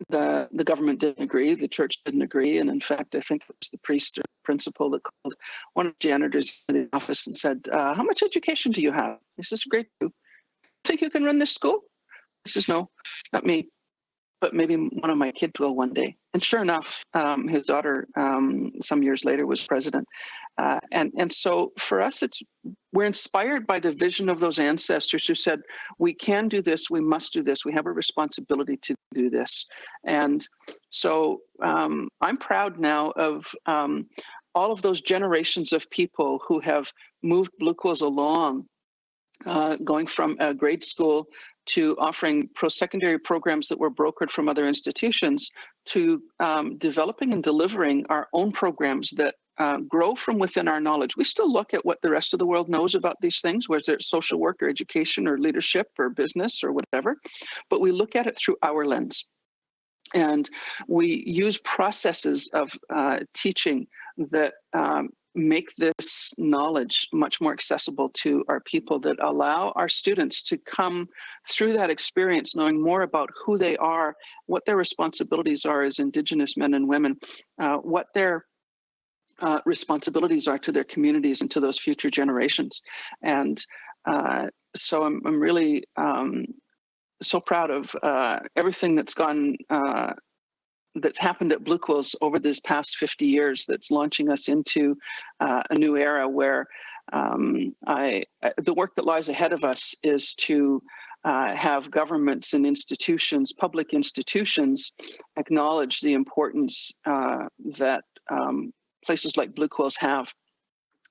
the government didn't agree, the church didn't agree. And in fact, I think it was the priest or principal that called one of the janitors in the office and said, how much education do you have? He says, grade 2. Think you can run this school? He says, no, not me, but maybe one of my kids will one day. And sure enough, his daughter, some years later, was president. And so for us, we're inspired by the vision of those ancestors who said, we can do this, we must do this, we have a responsibility to do this. And so I'm proud now of all of those generations of people who have moved Blue Quills along, going from a grade school to offering post-secondary programs that were brokered from other institutions, to developing and delivering our own programs that grow from within our knowledge. We still look at what the rest of the world knows about these things, whether it's social work or education or leadership or business or whatever, but we look at it through our lens. And we use processes of teaching that make this knowledge much more accessible to our people, that allow our students to come through that experience knowing more about who they are, what their responsibilities are as Indigenous men and women, what their responsibilities are to their communities and to those future generations. And so I'm really so proud of everything that's happened at Blue Quills over this past 50 years, that's launching us into a new era where the work that lies ahead of us is to have governments and institutions, public institutions, acknowledge the importance that places like Blue Quills have.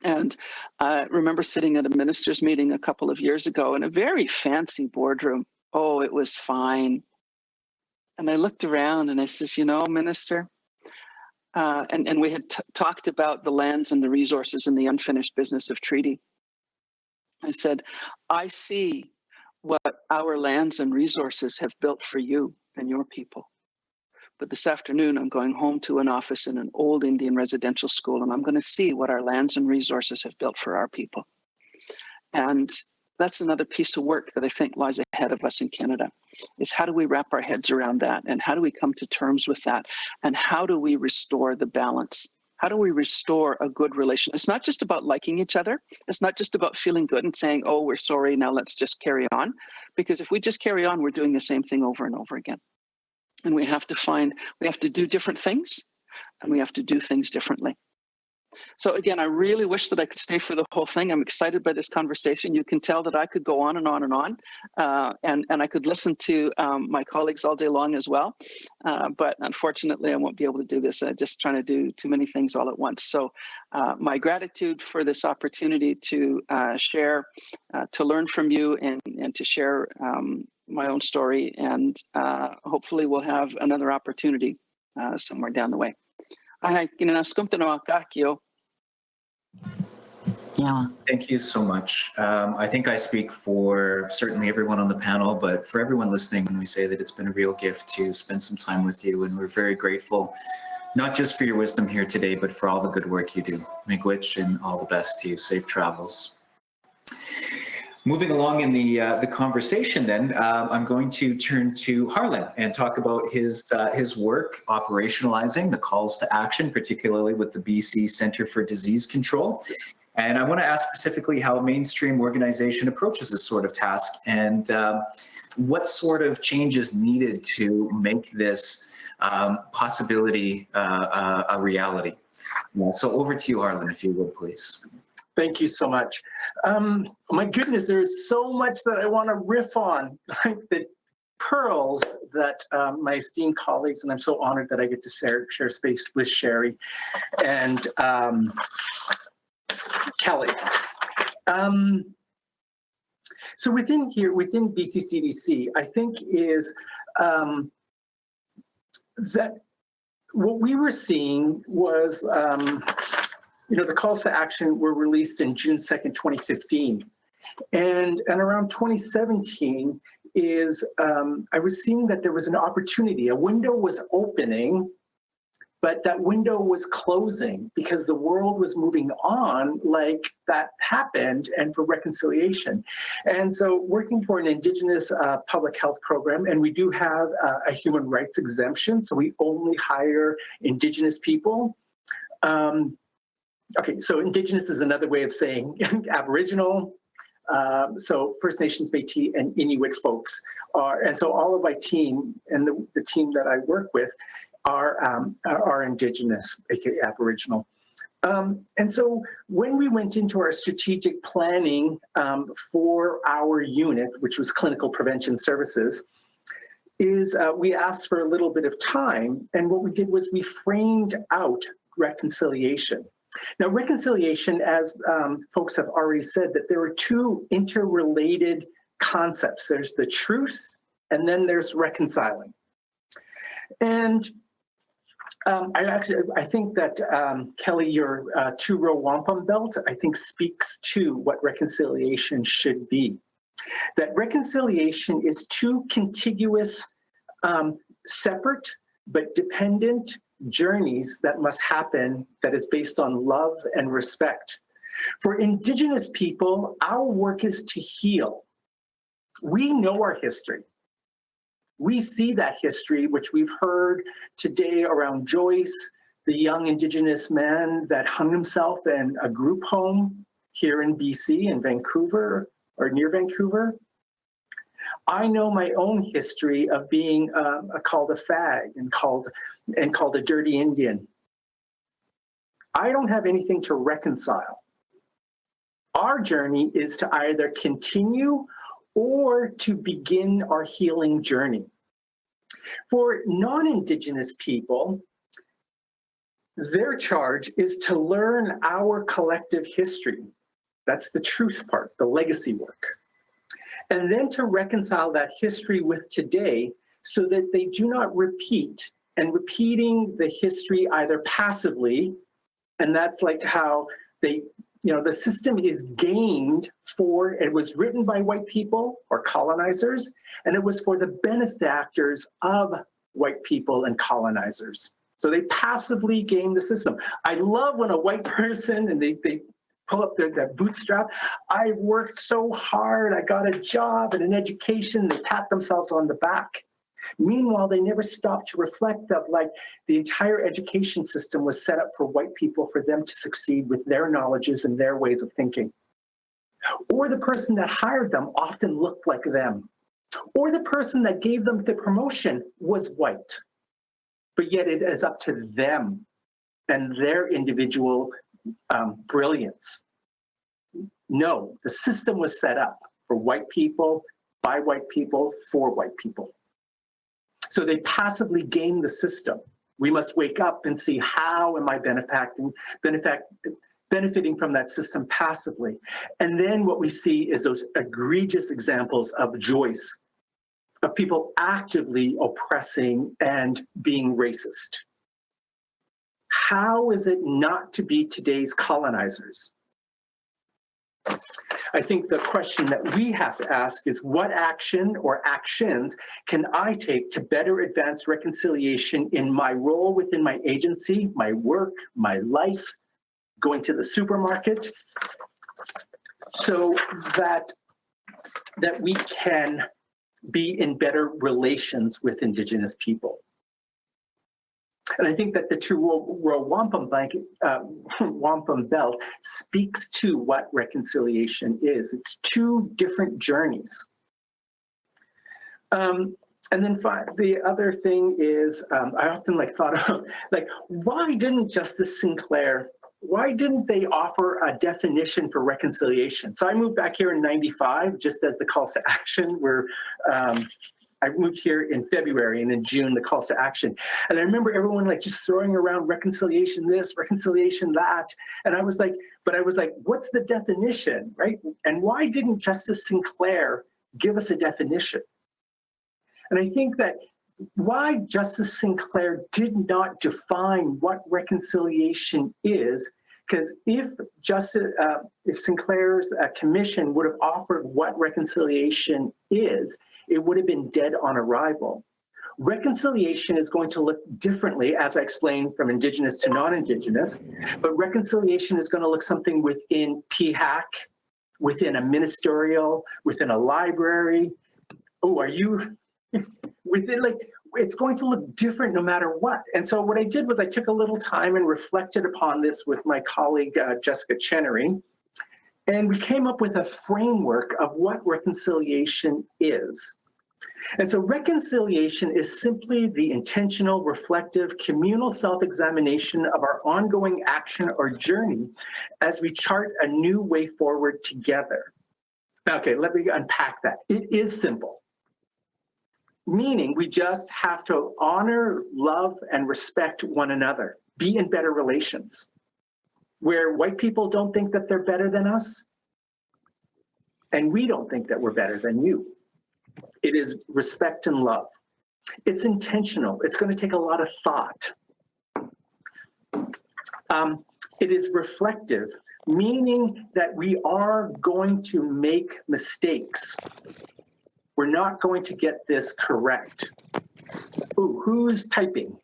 And I remember sitting at a ministers' meeting a couple of years ago in a very fancy boardroom. Oh, it was fine. And I looked around and I says, you know, Minister, and we had talked about the lands and the resources and the unfinished business of treaty. I said, I see what our lands and resources have built for you and your people. But this afternoon, I'm going home to an office in an old Indian residential school, and I'm going to see what our lands and resources have built for our people. And that's another piece of work that I think lies ahead of us in Canada, is how do we wrap our heads around that, and how do we come to terms with that, and how do we restore the balance? How do we restore a good relation? It's not just about liking each other. It's not just about feeling good and saying, oh, we're sorry, now let's just carry on. Because if we just carry on, we're doing the same thing over and over again. And we have to do different things, and we have to do things differently. So again, I really wish that I could stay for the whole thing. I'm excited by this conversation. You can tell that I could go on and on and on, and I could listen to my colleagues all day long as well. But unfortunately, I won't be able to do this. I'm just trying to do too many things all at once. So my gratitude for this opportunity to share, to learn from you, and to share my own story. And hopefully we'll have another opportunity somewhere down the way. Yeah. Thank you so much. I think I speak for certainly everyone on the panel, but for everyone listening when we say that it's been a real gift to spend some time with you, and we're very grateful, not just for your wisdom here today, but for all the good work you do. Miigwech, and all the best to you. Safe travels. Moving along in the conversation then, I'm going to turn to Harlan and talk about his work operationalizing the calls to action, particularly with the BC Centre for Disease Control. And I want to ask specifically how a mainstream organization approaches this sort of task, and what sort of changes needed to make this possibility a reality. So over to you, Harlan, if you would, please. Thank you so much. My goodness, there's so much that I want to riff on, like the pearls that my esteemed colleagues, and I'm so honored that I get to share space with Sherry and Kelly. So within BCCDC, I think is that what we were seeing was the calls to action were released in June 2nd, 2015. And around 2017 is, I was seeing that there was an opportunity, a window was opening, but that window was closing because the world was moving on like that happened, and for reconciliation. And so working for an Indigenous public health program, and we do have a human rights exemption, so we only hire Indigenous people. Okay, so Indigenous is another way of saying Aboriginal. So First Nations, Métis, and Inuit folks are, and so all of my team and the team that I work with are Indigenous, aka Aboriginal. And so when we went into our strategic planning for our unit, which was clinical prevention services, we asked for a little bit of time, and what we did was we framed out reconciliation. Now, reconciliation, as folks have already said, that there are two interrelated concepts. There's the truth, and then there's reconciling. And I think that, Kelly, your two-row wampum belt, I think speaks to what reconciliation should be. That reconciliation is two contiguous, separate but dependent journeys that must happen that is based on love and respect. For Indigenous people, our work is to heal. We know our history. We see that history, which we've heard today around Joyce, the young Indigenous man that hung himself in a group home here in BC, in Vancouver, or near Vancouver. I know my own history of being called a fag and called a dirty Indian. I don't have anything to reconcile. Our journey is to either continue or to begin our healing journey. For non-Indigenous people, their charge is to learn our collective history. That's the truth part, the legacy work. And then to reconcile that history with today so that they do not repeat, and repeating the history either passively, and that's like how they, the system is gamed for, it was written by white people or colonizers, and it was for the benefactors of white people and colonizers. So they passively game the system. I love when a white person, and they pull up their bootstrap, I worked so hard, I got a job and an education, they pat themselves on the back. Meanwhile, they never stop to reflect of like the entire education system was set up for white people for them to succeed with their knowledges and their ways of thinking. Or the person that hired them often looked like them. Or the person that gave them the promotion was white. But yet it is up to them and their individual brilliance. No, the system was set up for white people, by white people, for white people. So they passively game the system. We must wake up and see, how am I benefiting from that system passively? And then what we see is those egregious examples of Joyce, of people actively oppressing and being racist. How is it not to be today's colonizers? I think the question that we have to ask is, what action or actions can I take to better advance reconciliation in my role within my agency, my work, my life, going to the supermarket, so that we can be in better relations with Indigenous people. And I think that the two-row wampum belt speaks to what reconciliation is. It's two different journeys. And then the other thing is, I often thought of, why didn't Justice Sinclair, why didn't they offer a definition for reconciliation? So I moved back here in '95, just as the calls to action were, I moved here in February, and in June, the calls to action. And I remember everyone just throwing around reconciliation this, reconciliation that. And I was like, what's the definition, right? And why didn't Justice Sinclair give us a definition? And I think that why Justice Sinclair did not define what reconciliation is, because if Sinclair's commission would have offered what reconciliation is, it would have been dead on arrival. Reconciliation is going to look differently, as I explained, from Indigenous to non-Indigenous, but reconciliation is going to look something within PHAC, within a ministerial, within a library. Oh, are you within it's going to look different no matter what. And so what I did was I took a little time and reflected upon this with my colleague, Jessica Chenery, and we came up with a framework of what reconciliation is. And so reconciliation is simply the intentional, reflective, communal self-examination of our ongoing action or journey as we chart a new way forward together. Okay, let me unpack that. It is simple. Meaning we just have to honor, love, and respect one another, be in better relations. Where white people don't think that they're better than us, And we don't think that we're better than you. It is respect and love. It's intentional. It's going to take a lot of thought. It is reflective, meaning that we are going to make mistakes. We're not going to get this correct. Ooh, who's typing?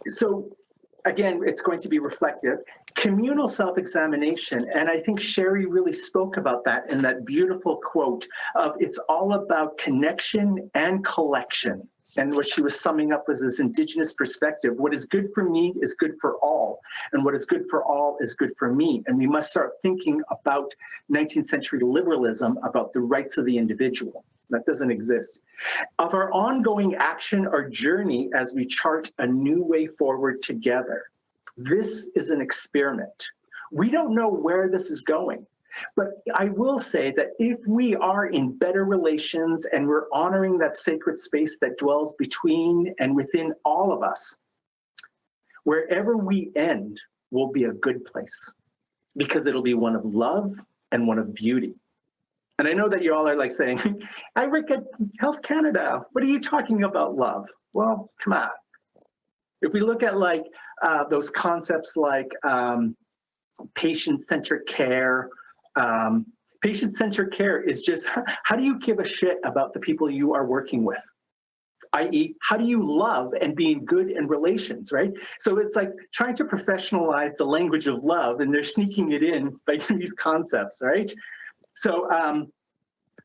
So again, it's going to be reflective. Communal self-examination, and I think Sherry really spoke about that in that beautiful quote of it's all about connection and collection. And what she was summing up was this Indigenous perspective. What is good for me is good for all. And what is good for all is good for me. And we must start thinking about 19th century liberalism, about the rights of the individual. That doesn't exist. Of our ongoing action or journey as we chart a new way forward together. This is an experiment. We don't know where this is going. But I will say that if we are in better relations and we're honoring that sacred space that dwells between and within all of us, wherever we end will be a good place because it'll be one of love and one of beauty. And I know that you all are like saying, I work at Health Canada. What are you talking about love? Well, come on. If we look at like those concepts like patient-centered care, patient-centered care is just, how do you give a shit about the people you are working with? i.e., how do you love and be in good in relations, right? So it's like trying to professionalize the language of love, and they're sneaking it in by these concepts, right? So,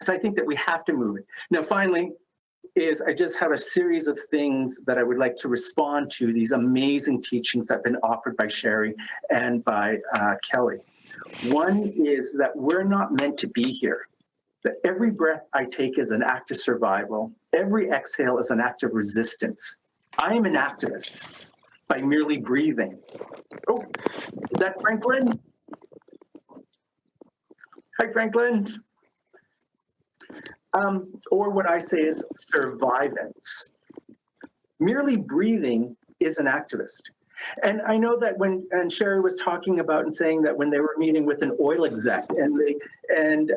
so I think that we have to move it. Now, finally, is I just have a series of things that I would like to respond to these amazing teachings that have been offered by Sherry and by Kelly. One is that we're not meant to be here, that every breath I take is an act of survival. Every exhale is an act of resistance. I am an activist by merely breathing. Oh, is that Franklin? Hi, Franklin. Or what I say is survivance. Merely breathing is an activist. And I know that when Sherry was talking about and saying that when they were meeting with an oil exec and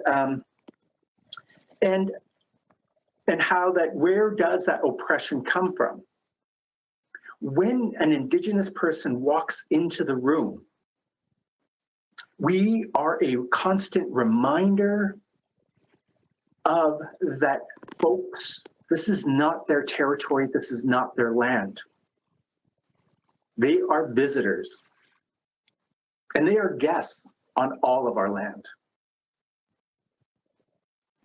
how that, where does that oppression come from? When an Indigenous person walks into the room, we are a constant reminder of that, folks, this is not their territory, this is not their land. They are visitors, and they are guests on all of our land.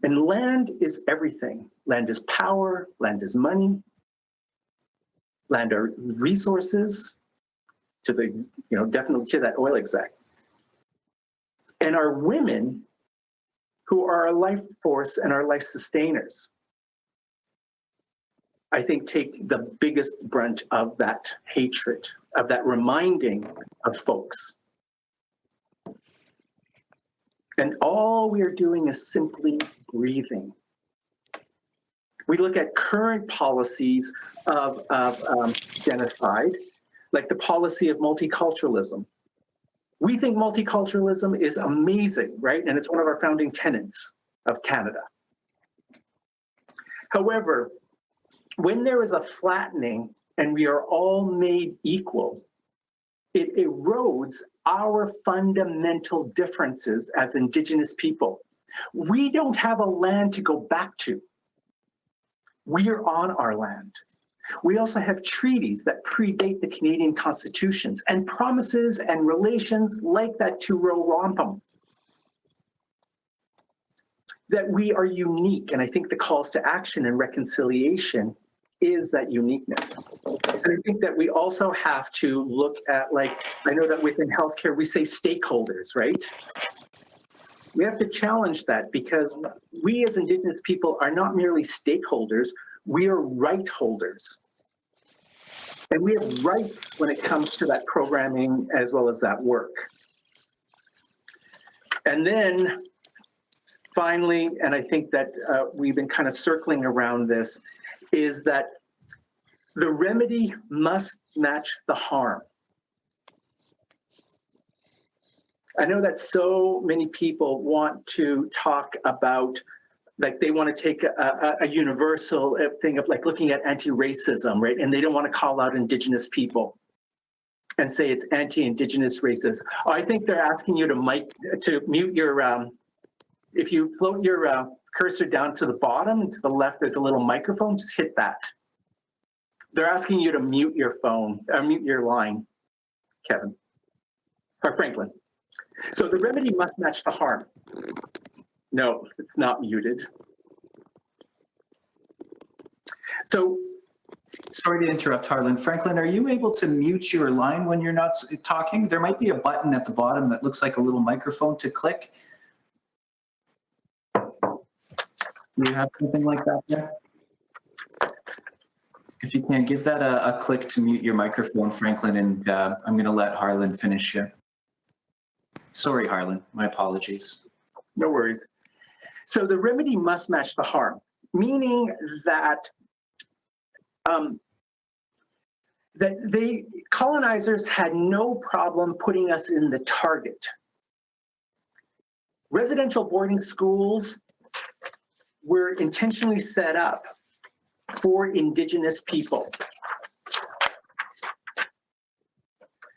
And land is everything. Land is power, land is money, land are resources, to the, definitely to that oil exec. And our women, who are our life force and our life sustainers, I think take the biggest brunt of that hatred, of that reminding of folks. And all we are doing is simply breathing. We look at current policies of genocide, like the policy of multiculturalism. We think multiculturalism is amazing, right? And it's one of our founding tenets of Canada. However, when there is a flattening and we are all made equal, it erodes our fundamental differences as Indigenous people. We don't have a land to go back to. We are on our land. We also have treaties that predate the Canadian constitutions and promises and relations like that two-row wampum. That we are unique, and I think the calls to action and reconciliation is that uniqueness. And I think that we also have to look at, like, I know that within healthcare we say stakeholders, right? We have to challenge that because we as Indigenous people are not merely stakeholders, we are right holders. And we have rights when it comes to that programming as well as that work. And then finally, and I think that we've been kind of circling around this, is that the remedy must match the harm. I know that so many people want to talk about, like they want to take a universal thing of like looking at anti-racism, right? And they don't want to call out Indigenous people and say it's anti-Indigenous racism. I think they're asking you to mute your, if you float your cursor down to the bottom and to the left, there's a little microphone, just hit that. They're asking you to mute your phone, mute your line, Kevin, or Franklin. So the remedy must match the harm. No, it's not muted. So, sorry to interrupt, Harlan. Franklin, are you able to mute your line when you're not talking? There might be a button at the bottom that looks like a little microphone to click. Do you have something like that there? If you can, give that a click to mute your microphone, Franklin, and I'm going to let Harlan finish here. Sorry, Harlan. My apologies. no worries. So the remedy must match the harm, meaning that colonizers had no problem putting us in the target. Residential boarding schools were intentionally set up for Indigenous people.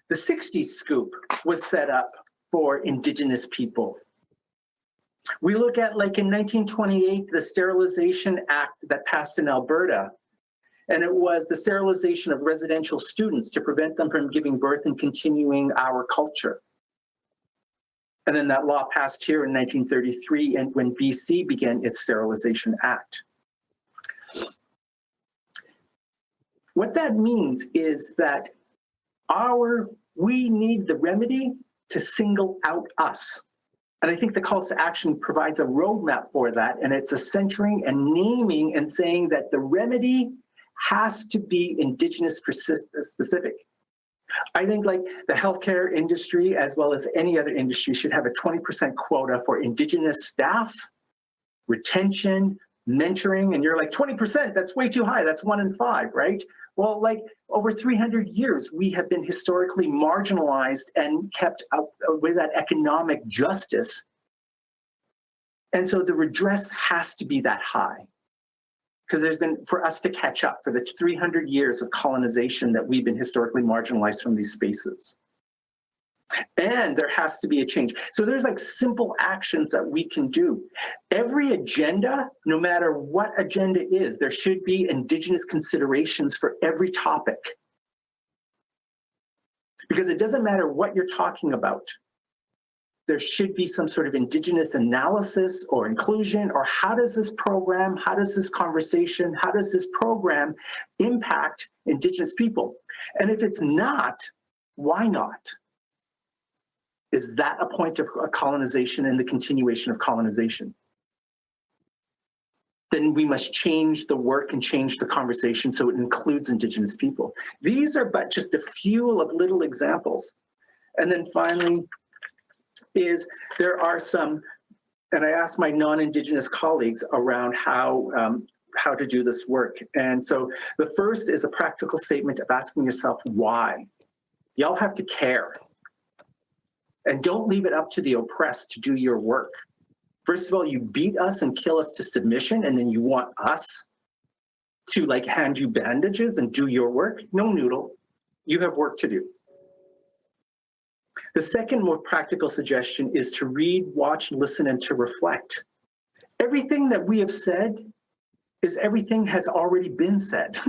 The 60s scoop was set up for Indigenous people. We look at, like in 1928, the Sterilization Act that passed in Alberta, and it was the sterilization of residential students to prevent them from giving birth and continuing our culture. And then that law passed here in 1933, and when BC began its Sterilization Act. What that means is that we need the remedy to single out us. And I think the calls to action provides a roadmap for that, and it's a centering and naming and saying that the remedy has to be Indigenous specific. I think like the healthcare industry, as well as any other industry, should have a 20% quota for Indigenous staff, retention, mentoring, and you're like, 20%, that's way too high, that's 1 in 5, right? Well, like over 300 years, we have been historically marginalized and kept up with that economic justice. And so the redress has to be that high, because there's been, for us to catch up for the 300 years of colonization that we've been historically marginalized from these spaces. And there has to be a change. So there's like simple actions that we can do. Every agenda, no matter what agenda is, there should be Indigenous considerations for every topic. Because it doesn't matter what you're talking about. There should be some sort of Indigenous analysis or inclusion, or how does this program, how does this conversation, how does this program impact Indigenous people? And if it's not, why not? Is that a point of colonization and the continuation of colonization? Then we must change the work and change the conversation so it includes Indigenous people. These are but just a few of little examples. And then finally, is there are some, and I asked my non-Indigenous colleagues around how to do this work. And so the first is a practical statement of asking yourself why. Y'all have to care. And don't leave it up to the oppressed to do your work. First of all, you beat us and kill us to submission, and then you want us to like hand you bandages and do your work? No, noodle. You have work to do. The second more practical suggestion is to read, watch, listen, and to reflect. Everything that we have said is everything has already been said.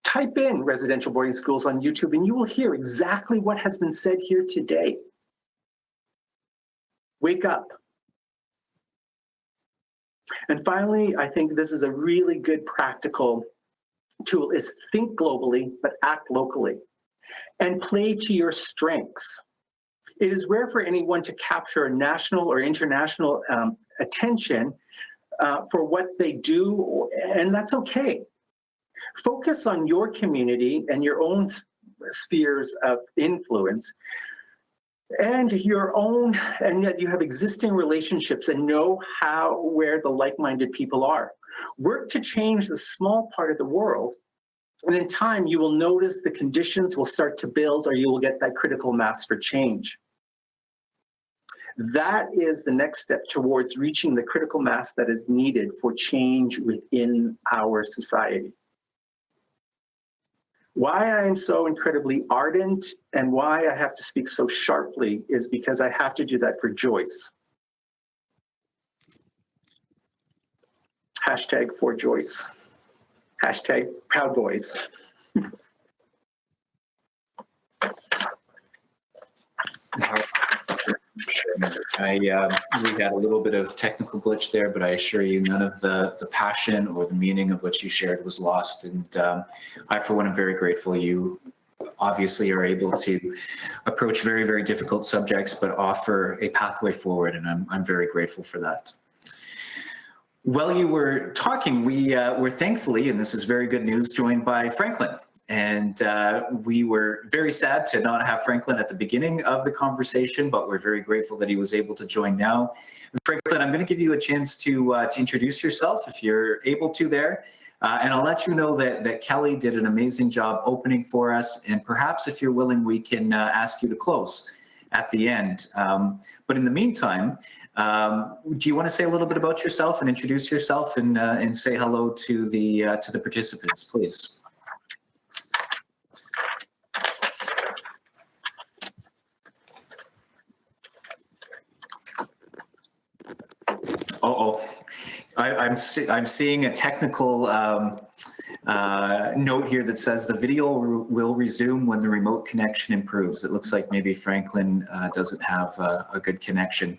Type in residential boarding schools on YouTube and you will hear exactly what has been said here today. Wake up. And finally, I think this is a really good practical tool, is think globally, but act locally and play to your strengths. It is rare for anyone to capture national or international attention for what they do, and that's okay. Focus on your community and your own spheres of influence and your own, and yet you have existing relationships and know where the like-minded people are. Work to change the small part of the world And in time, you will notice the conditions will start to build, or you will get that critical mass for change. That is the next step towards reaching the critical mass that is needed for change within our society. Why I am so incredibly ardent and why I have to speak so sharply is because I have to do that for Joyce. Hashtag for Joyce. Hashtag Proud Boys. We had a little bit of technical glitch there, but I assure you none of the passion or the meaning of what you shared was lost. And I, for one, am very grateful you obviously are able to approach very, very difficult subjects, but offer a pathway forward. And I'm very grateful for that. While you were talking, we were thankfully, and this is very good news, joined by Franklin. And we were very sad to not have Franklin at the beginning of the conversation, but we're very grateful that he was able to join now. Franklin, I'm going to give you a chance to introduce yourself if you're able to there. And I'll let you know that Kelly did an amazing job opening for us. And perhaps if you're willing, we can ask you to close at the end. But in the meantime, do you want to say a little bit about yourself and introduce yourself and say hello to the participants, please? I'm seeing a technical note here that says the video will resume when the remote connection improves. It looks like maybe Franklin doesn't have a good connection.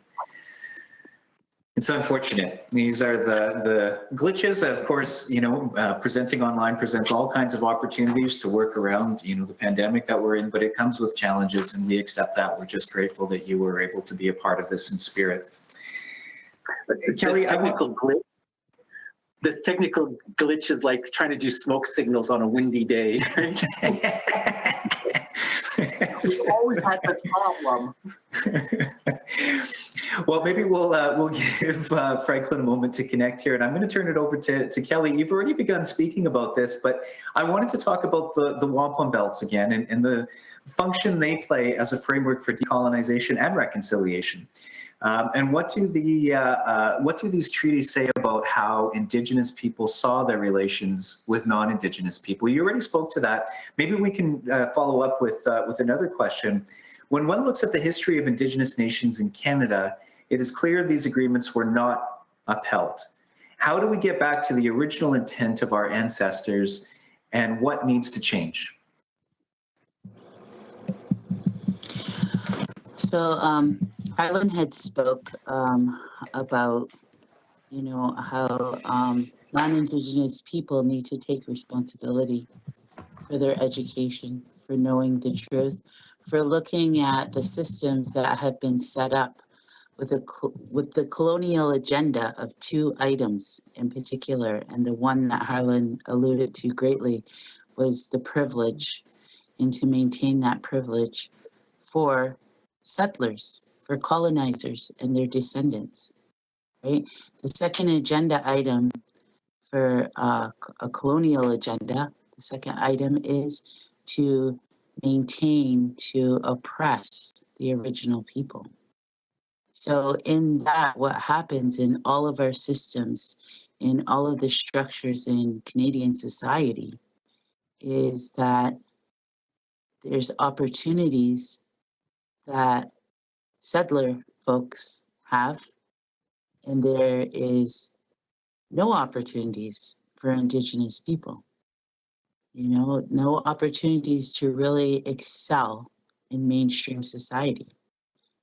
It's unfortunate. These are the glitches. Of course, presenting online presents all kinds of opportunities to work around, the pandemic that we're in, but it comes with challenges, and we accept that. We're just grateful that you were able to be a part of this in spirit. Kelly, this technical glitch is like trying to do smoke signals on a windy day. We've always had that problem. Well, maybe we'll give Franklin a moment to connect here, and I'm going to turn it over to Kelly. You've already begun speaking about this, but I wanted to talk about the Wampum Belts again and the function they play as a framework for decolonization and reconciliation. And what do these treaties say about how Indigenous people saw their relations with non-Indigenous people? You already spoke to that. Maybe we can follow up with another question. When one looks at the history of Indigenous nations in Canada, it is clear these agreements were not upheld. How do we get back to the original intent of our ancestors, and what needs to change? So Harlan had spoke about, how non-Indigenous people need to take responsibility for their education, for knowing the truth, for looking at the systems that have been set up with the colonial agenda of two items in particular. And the one that Harlan alluded to greatly was the privilege, and to maintain that privilege for settlers, for colonizers and their descendants, right? The second agenda item for a colonial agenda, the second item is to maintain, to oppress the original people. So in that, what happens in all of our systems, in all of the structures in Canadian society, is that there's opportunities that settler folks have, and there is no opportunities for Indigenous people. No opportunities to really excel in mainstream society.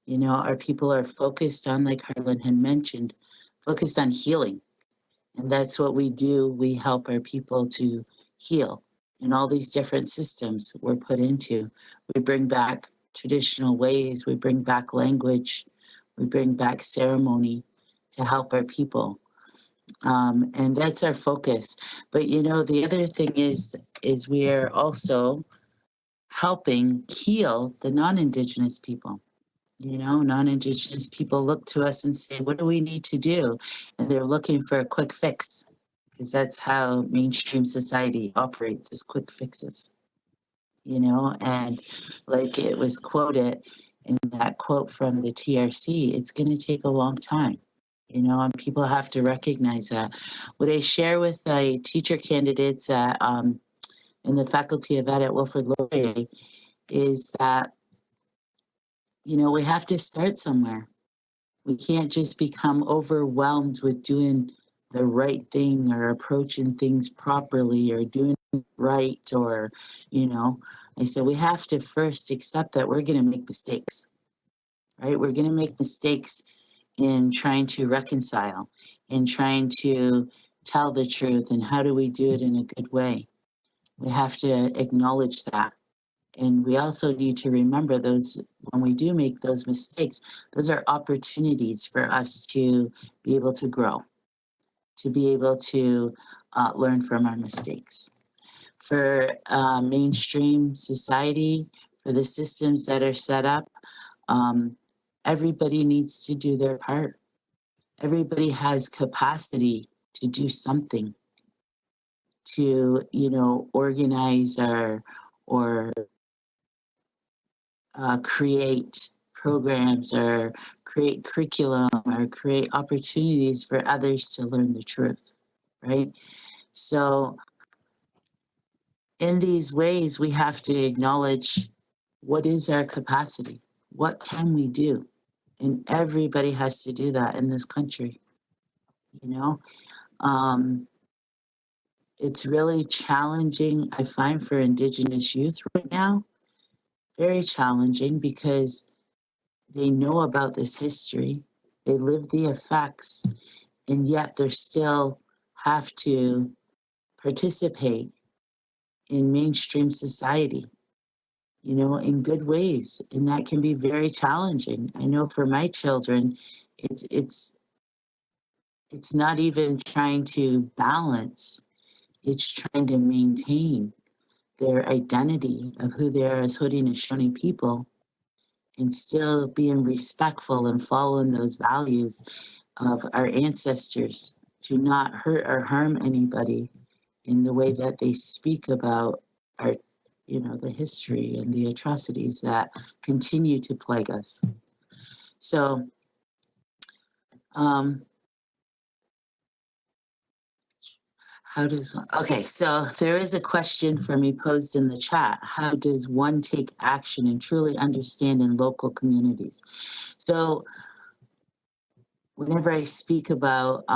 Our people are focused on, like Harlan had mentioned, focused on healing. And that's what we do. We help our people to heal. And all these different systems we're put into. We bring back traditional ways, we bring back language, we bring back ceremony to help our people. And that's our focus. But the other thing is we are also helping heal the non-Indigenous people. Non-Indigenous people look to us and say, what do we need to do? And they're looking for a quick fix. because that's how mainstream society operates, is quick fixes, you know, and like it was quoted in that quote from the TRC, it's going to take a long time, you know, and people have to recognize that. What I share with the teacher candidates at, in the Faculty of Ed at Wilfrid Laurier is that, you know, we have to start somewhere. We can't just become overwhelmed with doing the right thing or approaching things properly or doing it right, or, you know, I said we have to first accept that we're going to make mistakes, right? We're going to make mistakes in trying to reconcile, in trying to tell the truth, and how do we do it in a good way? We have to acknowledge that. And we also need to remember those, when we do make those mistakes, those are opportunities for us to be able to grow, to be able to learn from our mistakes. For mainstream society, for the systems that are set up, everybody needs to do their part. Everybody has capacity to do something, to, you know, organize or create programs or create curriculum or create opportunities for others to learn the truth, right? So in these ways, we have to acknowledge what is our capacity? What can we do? And everybody has to do that in this country, you know? It's really challenging, I find, for Indigenous youth right now. Very challenging because they know about this history, they live the effects, and yet they still have to participate in mainstream society, you know, in good ways. And that can be very challenging. I know for my children, it's not even trying to balance, it's trying to maintain their identity of who they are as Haudenosaunee people, and still being respectful and following those values of our ancestors, to not hurt or harm anybody in the way that they speak about our, you know, the history and the atrocities that continue to plague us. So, so there is a question for me posed in the chat. How does one take action and truly understand in local communities? So whenever I speak about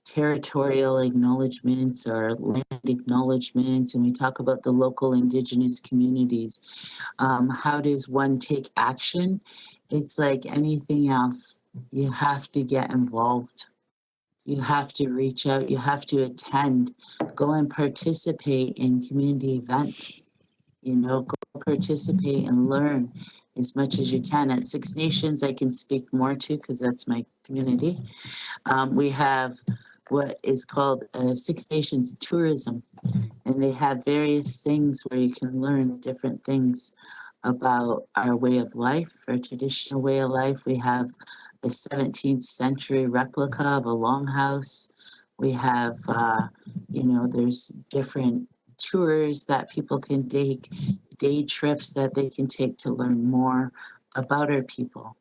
territorial acknowledgements or land acknowledgements, and we talk about the local Indigenous communities, how does one take action? It's like anything else. You have to get involved. You have to reach out, you have to attend, go and participate in community events, you know, go participate and learn as much as you can. At Six Nations, I can speak more to because that's my community. We have what is called Six Nations tourism, and they have various things where you can learn different things about our way of life, our traditional way of life. We have a 17th century replica of a longhouse. We have, you know, there's different tours that people can take, day trips that they can take to learn more about our people,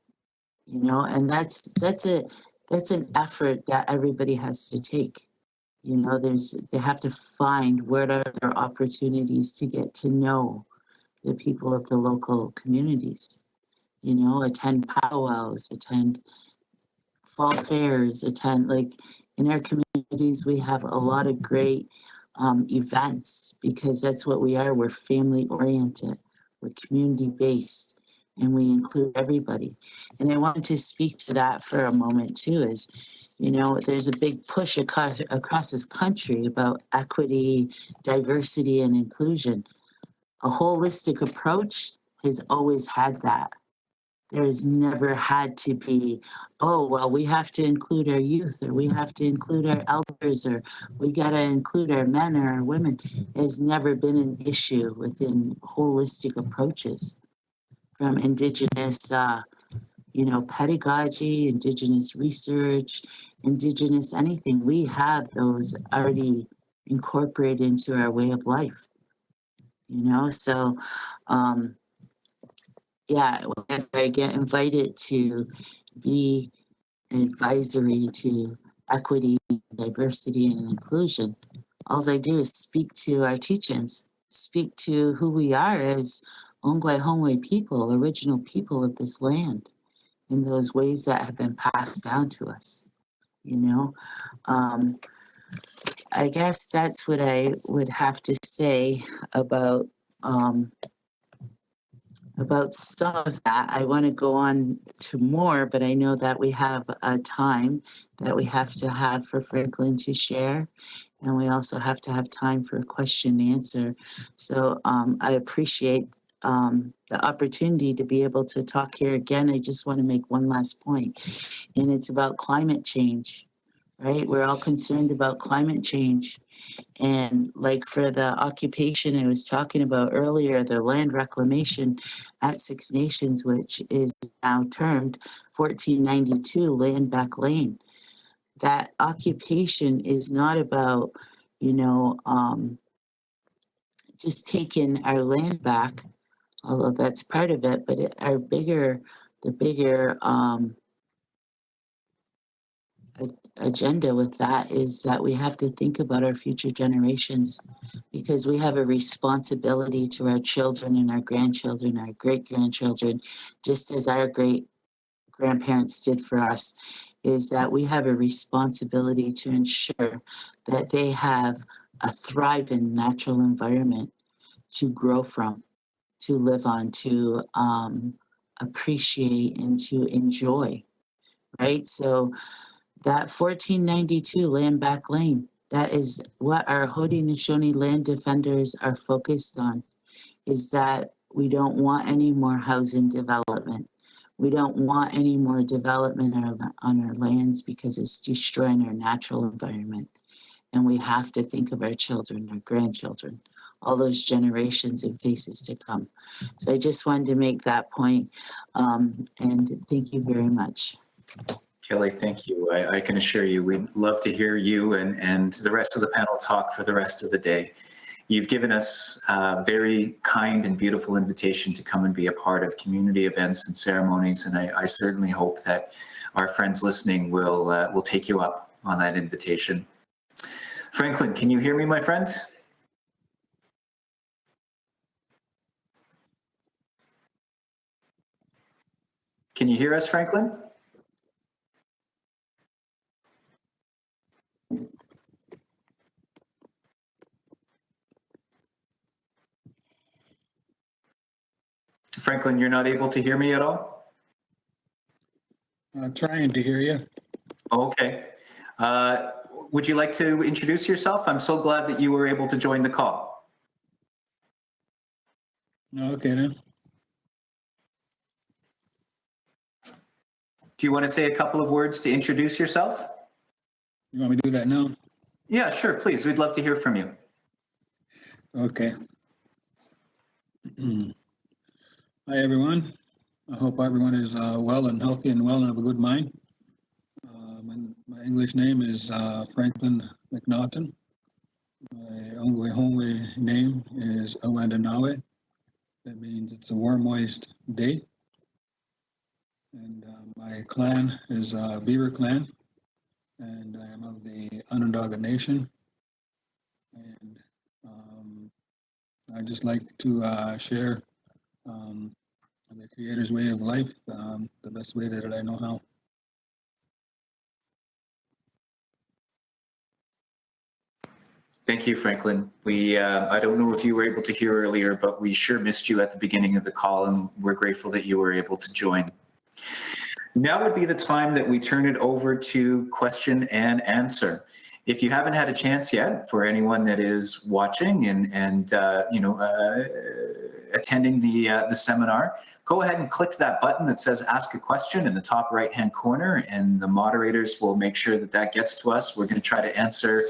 you know, and that's an effort that everybody has to take. You know, they have to find where are their opportunities to get to know the people of the local communities, you know, attend powwows, attend fall fairs, attend, like in our communities, we have a lot of great events because that's what we are. We're family oriented, we're community based, and we include everybody. And I wanted to speak to that for a moment too, is, you know, there's a big push across this country about equity, diversity, and inclusion. A holistic approach has always had that. There has never had to be, oh, well, we have to include our youth, or we have to include our elders, or we got to include our men or our women. It has never been an issue within holistic approaches from Indigenous, pedagogy, Indigenous research, Indigenous anything. We have those already incorporated into our way of life, So, if I get invited to be an advisory to equity, diversity, and inclusion, all I do is speak to our teachings, speak to who we are as Ongwe Hongwe people, original people of this land, in those ways that have been passed down to us. I guess that's what I would have to say about some of that. I want to go on to more, but I know that we have a time that we have to have for Franklin to share, and we also have to have time for question and answer. So I appreciate the opportunity to be able to talk here again. I just want to make one last point, and it's about climate change, right? We're all concerned about climate change. And like for the occupation I was talking about earlier, the land reclamation at Six Nations, which is now termed 1492 Land Back Lane, that occupation is not about, just taking our land back, although that's part of it, but the bigger agenda with that is that we have to think about our future generations, because we have a responsibility to our children and our grandchildren, our great-grandchildren, just as our great-grandparents did for us, is that we have a responsibility to ensure that they have a thriving natural environment to grow from, to live on, to appreciate and to enjoy, right? So that 1492 Land Back Lane, that is what our Haudenosaunee land defenders are focused on, is that we don't want any more housing development. We don't want any more development on our lands because it's destroying our natural environment. And we have to think of our children, our grandchildren, all those generations and faces to come. So I just wanted to make that point, and thank you very much. Kelly, thank you. I can assure you, we'd love to hear you and the rest of the panel talk for the rest of the day. You've given us a very kind and beautiful invitation to come and be a part of community events and ceremonies, and I certainly hope that our friends listening will take you up on that invitation. Franklin, can you hear me, my friend? Can you hear us, Franklin? Franklin, you're not able to hear me at all? Trying to hear you. Okay. Would you like to introduce yourself? I'm so glad that you were able to join the call. Okay then. Do you want to say a couple of words to introduce yourself? You want me to do that now? Yeah, sure, please. We'd love to hear from you. Okay. Hi everyone. I hope everyone is well and healthy and well and have a good mind. My English name is Franklin McNaughton. My Ongwe Hongwe name is Awandanawe. That means it's a warm, moist day. And my clan is Beaver Clan, and I am of the Onondaga Nation. And I'd just like to share the Creator's way of life the best way that I know how. Thank you, Franklin. I don't know if you were able to hear earlier, but we sure missed you at the beginning of the call, and we're grateful that you were able to join. Now would be the time that we turn it over to question and answer. If you haven't had a chance yet, for anyone that is watching and attending the seminar, go ahead and click that button that says Ask a Question in the top right-hand corner, and the moderators will make sure that that gets to us. We're going to try to answer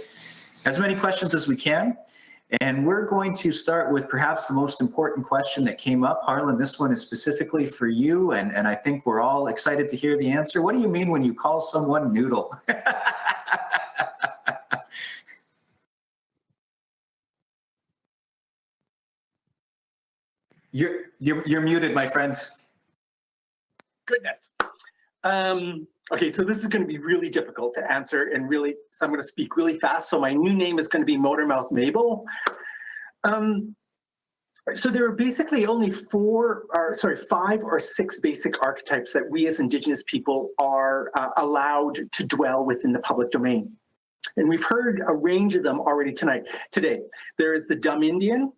as many questions as we can. And we're going to start with perhaps the most important question that came up. Harlan, this one is specifically for you, and I think we're all excited to hear the answer. What do you mean when you call someone noodle? You're muted, my friend. Goodness. Okay, so this is going to be really difficult to answer, and really, so I'm going to speak really fast. So my new name is going to be Motormouth Mabel. So there are basically only 5 or 6 basic archetypes that we as Indigenous people are allowed to dwell within the public domain. And we've heard a range of them already today. There is the dumb Indian,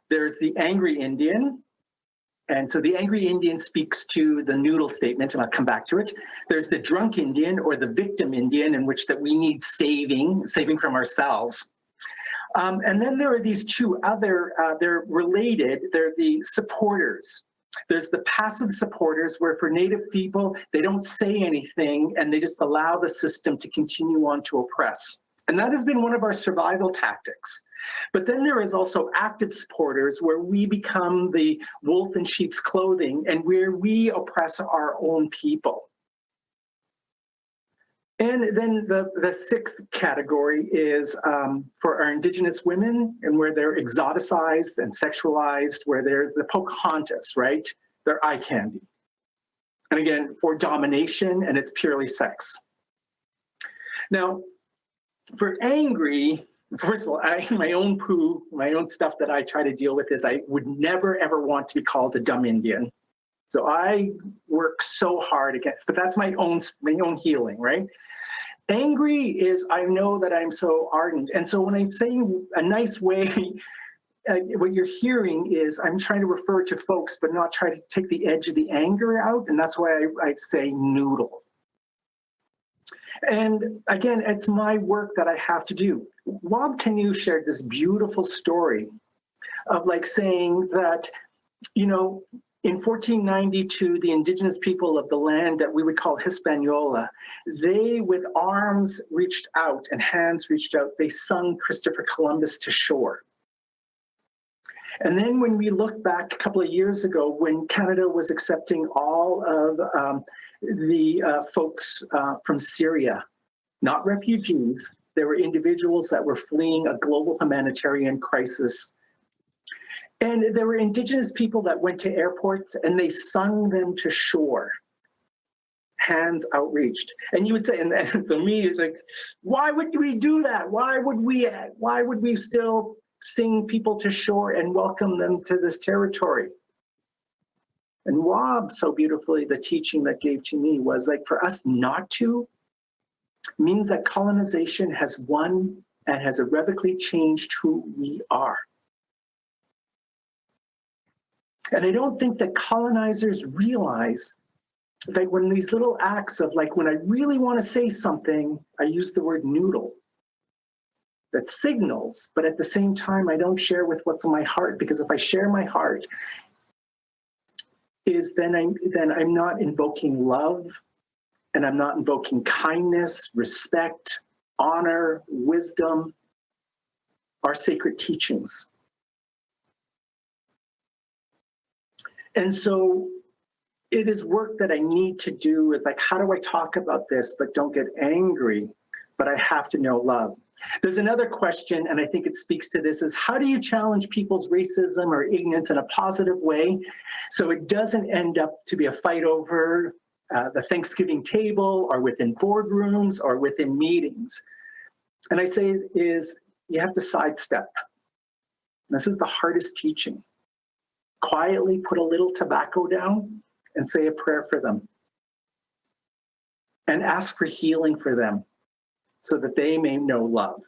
there's the angry Indian, and so the angry Indian speaks to the noodle statement, and I'll come back to it. There's the drunk Indian, or the victim Indian, in which that we need saving from ourselves. And then there are these 2 other, they're related, they're the supporters. There's the passive supporters, where for Native people, they don't say anything and they just allow the system to continue on to oppress. And that has been one of our survival tactics. But then there is also active supporters, where we become the wolf in sheep's clothing and where we oppress our own people. And then the 6th category is for our Indigenous women, and where they're exoticized and sexualized, where there's the Pocahontas, right? They're eye candy. And again, for domination, and it's purely sex. Now, for angry, first of all, my own stuff that I try to deal with is I would never, ever want to be called a dumb Indian. So I work so hard against, but that's my own healing, right? Angry is, I know that I'm so ardent. And so when I'm saying a nice way, what you're hearing is I'm trying to refer to folks, but not try to take the edge of the anger out. And that's why I say noodle. And again, it's my work that I have to do. Rob Canoe shared this beautiful story of like saying that, you know, in 1492, the Indigenous people of the land that we would call Hispaniola, they, with arms reached out and hands reached out, they sung Christopher Columbus to shore. And then when we look back a couple of years ago, when Canada was accepting all of the folks from Syria, not refugees, there were individuals that were fleeing a global humanitarian crisis. And there were Indigenous people that went to airports and they sung them to shore, hands outreached. And you would say, and so me, it's like, why would we do that? Why would we still sing people to shore and welcome them to this territory? And Rob, so beautifully, the teaching that gave to me was like, for us not to means that colonization has won and has irrevocably changed who we are. And I don't think that colonizers realize that when these little acts of like, when I really want to say something, I use the word noodle. That signals, but at the same time, I don't share with what's in my heart, because if I share my heart, then I'm not invoking love, and I'm not invoking kindness, respect, honor, wisdom, our sacred teachings. And so it is work that I need to do, is like, how do I talk about this but don't get angry, but I have to know love. There's another question, and I think it speaks to this, is how do you challenge people's racism or ignorance in a positive way so it doesn't end up to be a fight over the Thanksgiving table or within boardrooms or within meetings? And I say is you have to sidestep. This is the hardest teaching. Quietly put a little tobacco down and say a prayer for them. And ask for healing for them so that they may know love.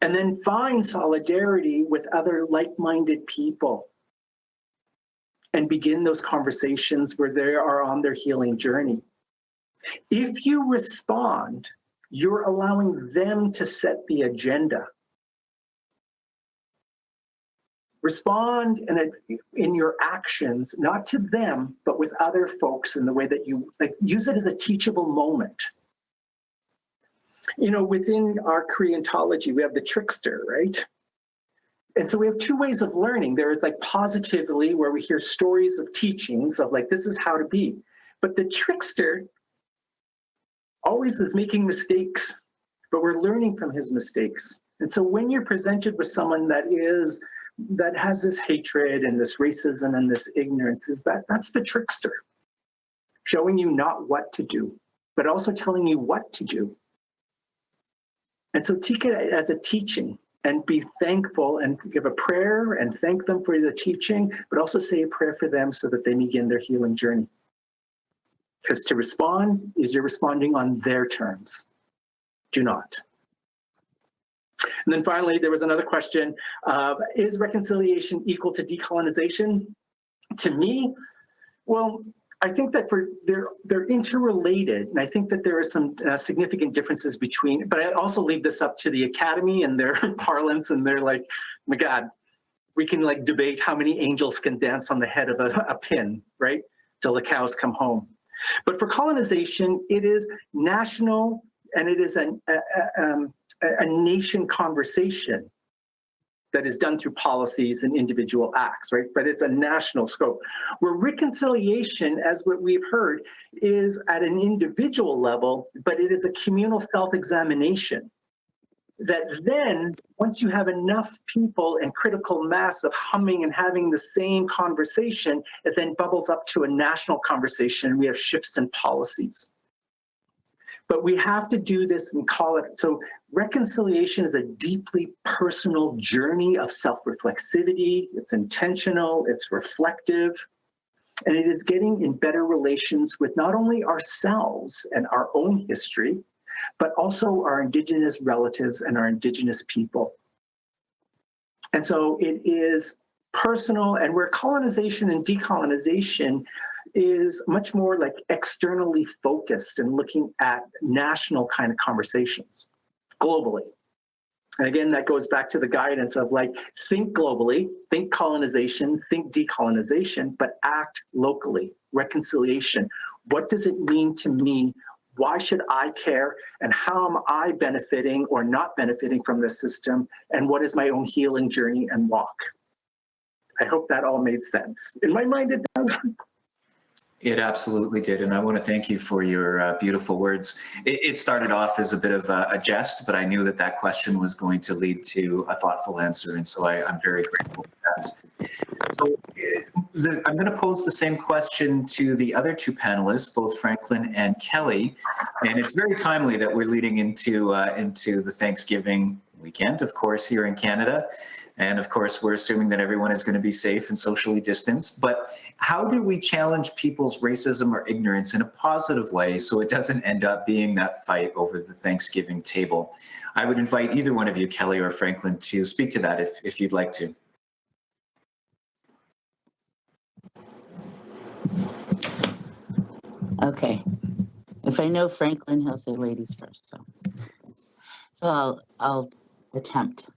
And then find solidarity with other like-minded people and begin those conversations where they are on their healing journey. If you respond, you're allowing them to set the agenda. Respond in your actions, not to them, but with other folks in the way that you use it as a teachable moment. You know, within our Koreantology, we have the trickster, right? And so we have two ways of learning. There is like positively, where we hear stories of teachings of like, this is how to be. But the trickster always is making mistakes, but we're learning from his mistakes. And so when you're presented with someone that has this hatred and this racism and this ignorance, that's the trickster, showing you not what to do, but also telling you what to do. And so take it as a teaching and be thankful and give a prayer and thank them for the teaching, but also say a prayer for them so that they begin their healing journey. Because to respond is you're responding on their terms. Do not. And then finally, there was another question. Is reconciliation equal to decolonization? To me, well, I think that they're interrelated, and I think that there are some significant differences between, but I also leave this up to the academy and their parlance, and they're like, oh my God, we can like debate how many angels can dance on the head of a pin, right? Till the cows come home. But for colonization, it is national, and it is a nation conversation that is done through policies and individual acts, right? But it's a national scope. Where reconciliation, as what we've heard, is at an individual level, but it is a communal self-examination. That then, once you have enough people and critical mass of humming and having the same conversation, it then bubbles up to a national conversation, and we have shifts in policies. But we have to do this and call it, so reconciliation is a deeply personal journey of self-reflexivity. It's intentional, it's reflective, and it is getting in better relations with not only ourselves and our own history, but also our Indigenous relatives and our Indigenous people. And so it is personal, and where colonization and decolonization is much more like externally focused and looking at national kind of conversations globally. And again, that goes back to the guidance of like, think globally, think colonization, think decolonization, but act locally, reconciliation. What does it mean to me? Why should I care? And how am I benefiting or not benefiting from this system? And what is my own healing journey and walk? I hope that all made sense. In my mind, it does. It absolutely did, and I want to thank you for your beautiful words. It started off as a bit of a jest, but I knew that that question was going to lead to a thoughtful answer, and so I'm very grateful for that. So I'm going to pose the same question to the other two panelists, both Franklin and Kelly, and it's very timely that we're leading into the Thanksgiving weekend, of course, here in Canada. And of course, we're assuming that everyone is going to be safe and socially distanced. But how do we challenge people's racism or ignorance in a positive way so it doesn't end up being that fight over the Thanksgiving table? I would invite either one of you, Kelly or Franklin, to speak to that if you'd like to. Okay. If I know Franklin, he'll say ladies first. So I'll attempt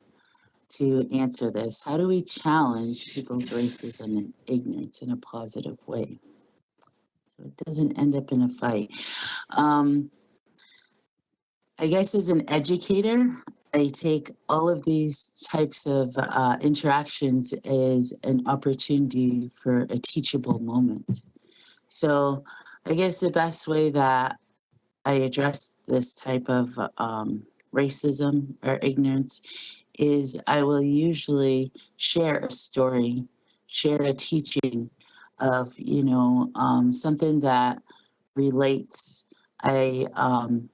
to answer this. How do we challenge people's racism and ignorance in a positive way so it doesn't end up in a fight? I guess as an educator, I take all of these types of interactions as an opportunity for a teachable moment. So I guess the best way that I address this type of racism or ignorance is I will usually share a story, share a teaching of, something that relates. And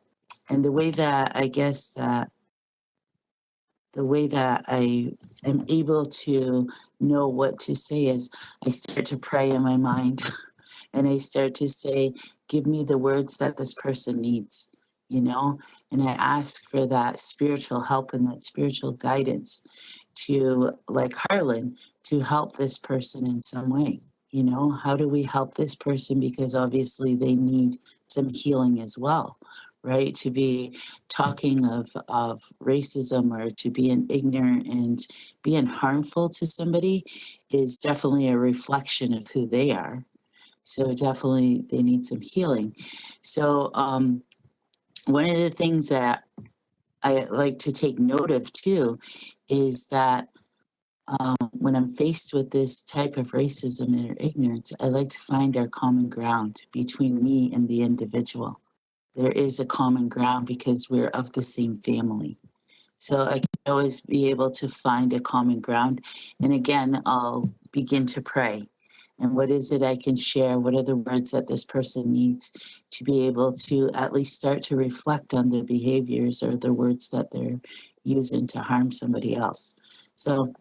the way that I guess that the way that I am able to know what to say is I start to pray in my mind and I start to say, give me the words that this person needs, and I ask for that spiritual help and that spiritual guidance to, like Harlan, to help this person in some way. How do we help this person? Because obviously they need some healing as well, right? To be talking of racism or to being ignorant and being harmful to somebody is definitely a reflection of who they are. So definitely they need some healing. So one of the things that I like to take note of too is that when I'm faced with this type of racism or ignorance, I like to find our common ground between me and the individual. There is a common ground because we're of the same family. So I can always be able to find a common ground. And again, I'll begin to pray. And what is it I can share? What are the words that this person needs to be able to at least start to reflect on their behaviors or the words that they're using to harm somebody else? So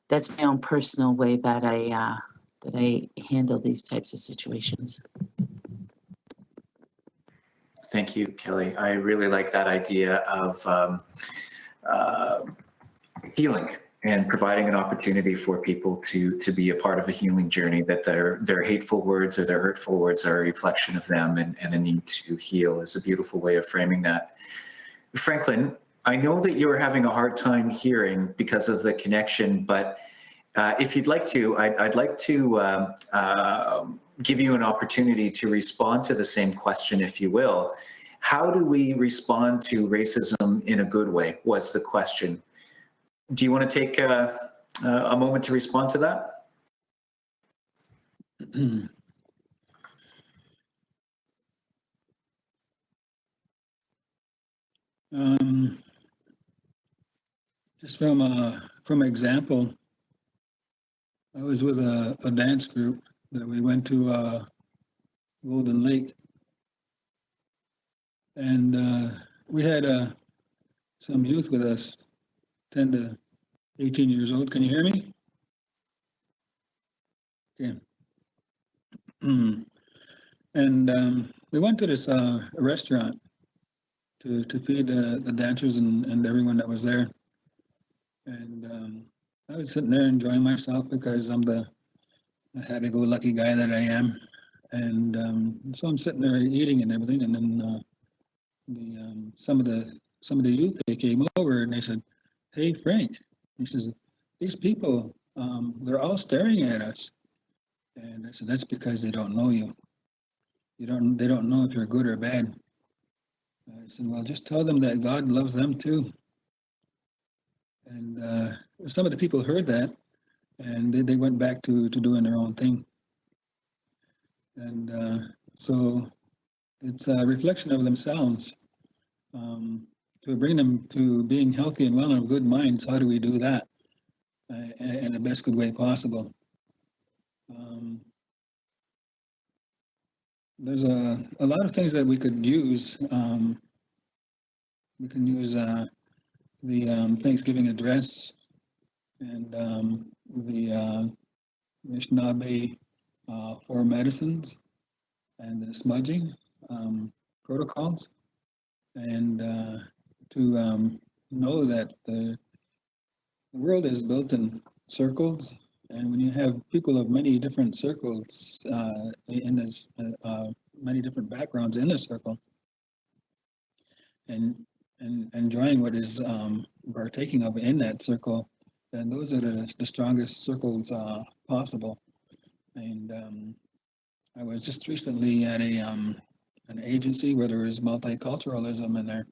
that's my own personal way that I handle these types of situations. Thank you, Kelly. I really like that idea of healing and providing an opportunity for people to be a part of a healing journey, that their hateful words or their hurtful words are a reflection of them, and a need to heal is a beautiful way of framing that. Franklin, I know that you were having a hard time hearing because of the connection, but if you'd like to, I'd like to give you an opportunity to respond to the same question, if you will. How do we respond to racism in a good way, was the question. Do you want to take a moment to respond to that? Just from example, I was with a dance group that we went to Golden Lake, and we had some youth with us, 10 to 18 years old. Can you hear me? Okay. And we went to this restaurant to feed the dancers and everyone that was there. And I was sitting there enjoying myself because I'm the happy-go-lucky guy that I am. And so I'm sitting there eating and everything, and then some of the youth, they came over and they said, "Hey, Frank," he says, "these people, they're all staring at us." And I said, "That's because they don't know you. They don't know if you're good or bad." I said, "Well, just tell them that God loves them too." And some of the people heard that, and they went back to doing their own thing. And so it's a reflection of themselves. To bring them to being healthy and well and of good minds, how do we do that in the best good way possible? There's a lot of things that we could use. We can use the Thanksgiving address and the Anishinaabe 4 medicines and the smudging protocols, and to know that the world is built in circles, and when you have people of many different circles in this, many different backgrounds in the circle, and enjoying what is partaking of in that circle, then those are the strongest circles possible. And I was just recently at an agency where there was multiculturalism in there,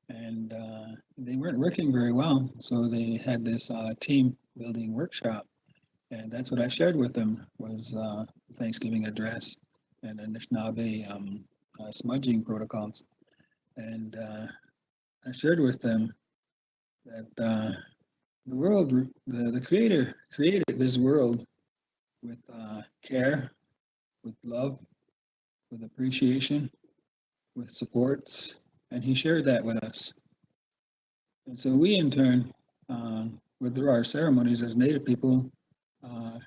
and they weren't working very well, so they had this team building workshop, and that's what I shared with them was the Thanksgiving address and Anishinaabe smudging protocols. And I shared with them that the world, the Creator created this world with care, with love, with appreciation, with supports, and He shared that with us. And so we, in turn, through our ceremonies as Native people,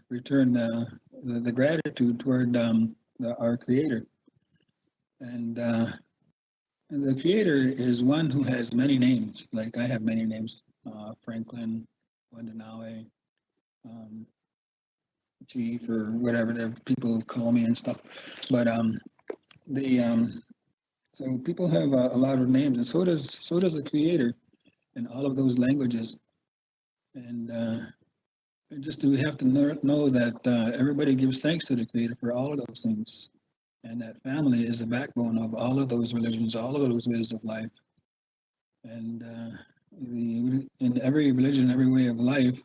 return the gratitude toward our Creator. And the Creator is one who has many names. Like I have many names, Franklin, Wendanawe, Chief, or whatever the people call me and stuff. But so people have a lot of names, and so does the Creator in all of those languages. And just we have to know that everybody gives thanks to the Creator for all of those things, and that family is the backbone of all of those religions, all of those ways of life. And in every religion, every way of life,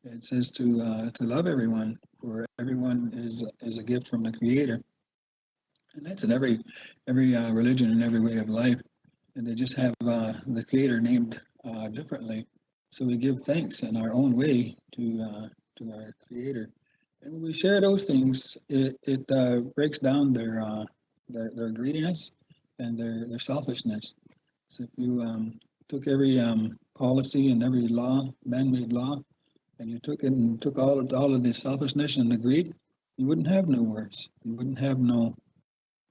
it says to love everyone, for everyone is a gift from the Creator, and that's in every religion and every way of life. And they just have the Creator named differently. So we give thanks in our own way to our Creator, and when we share those things, it breaks down their greediness and their selfishness. So if you took every policy and every law, man-made law, and you took it and took all of the selfishness and the greed, you wouldn't have no wars. You wouldn't have no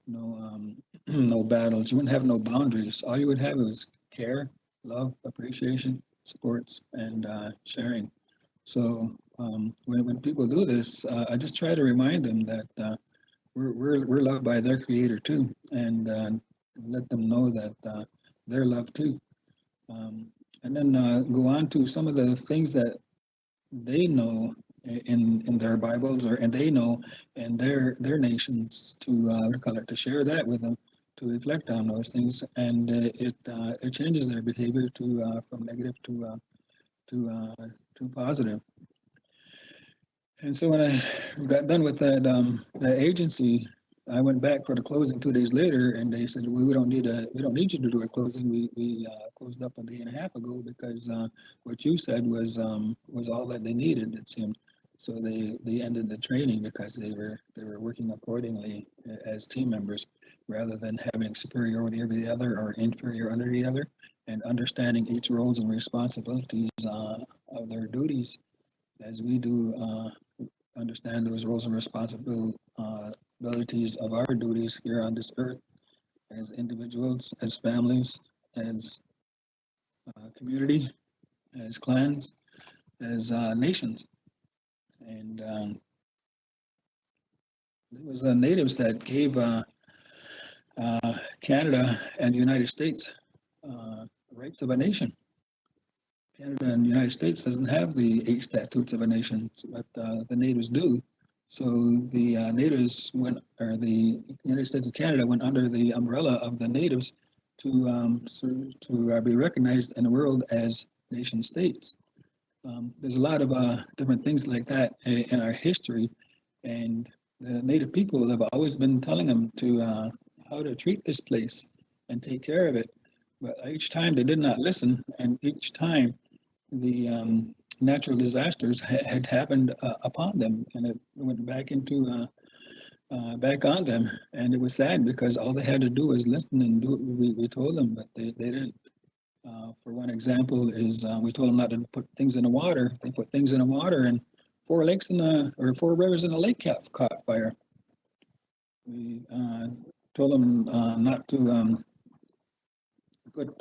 no battles. You wouldn't have no boundaries. All you would have is care, love, appreciation, supports, and sharing. So when people do this, I just try to remind them that we're loved by their Creator too, and let them know that they're loved too. And then go on to some of the things that they know in their Bibles, and they know in their nations, to what do you call it, to share that with them, to reflect on those things, and it changes their behavior to from negative to positive. And so when I got done with that agency, I went back for the closing 2 days later, and they said, we don't need you to do a closing. We closed up a day and a half ago because what you said was all that they needed, it seemed. So they ended the training because they were working accordingly as team members, rather than having superiority over the other or inferior under the other, and understanding each roles and responsibilities of their duties, as we do understand those roles and responsibilities of our duties here on this earth, as individuals, as families, as community, as clans, as nations. And it was the natives that gave Canada and the United States rights of a nation. Canada and the United States doesn't have the 8 statutes of a nation, but the natives do. So the natives went, or the United States and Canada went under the umbrella of the natives to be recognized in the world as nation states. There's a lot of different things like that in our history, and the native people have always been telling them to how to treat this place and take care of it. But each time they did not listen, and each time the natural disasters had happened upon them, and it went back into back on them. And it was sad because all they had to do was listen and do what we told them, but they didn't. For one example is we told them not to put things in the water. They put things in the water, and 4 lakes or 4 rivers in a lake caught fire. We told them not to put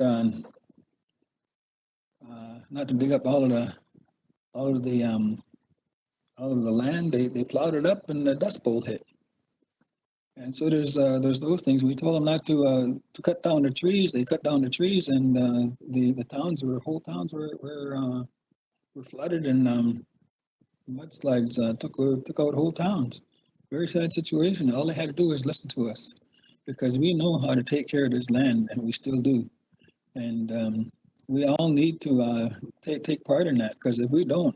not to dig up all of the land. They plowed it up, and the Dust Bowl hit. And so there's those things. We told them not to cut down the trees. They cut down the trees, and the whole towns were flooded, and mudslides took out whole towns. Very sad situation. All they had to do was listen to us, because we know how to take care of this land, and we still do. And we all need to take part in that, because if we don't,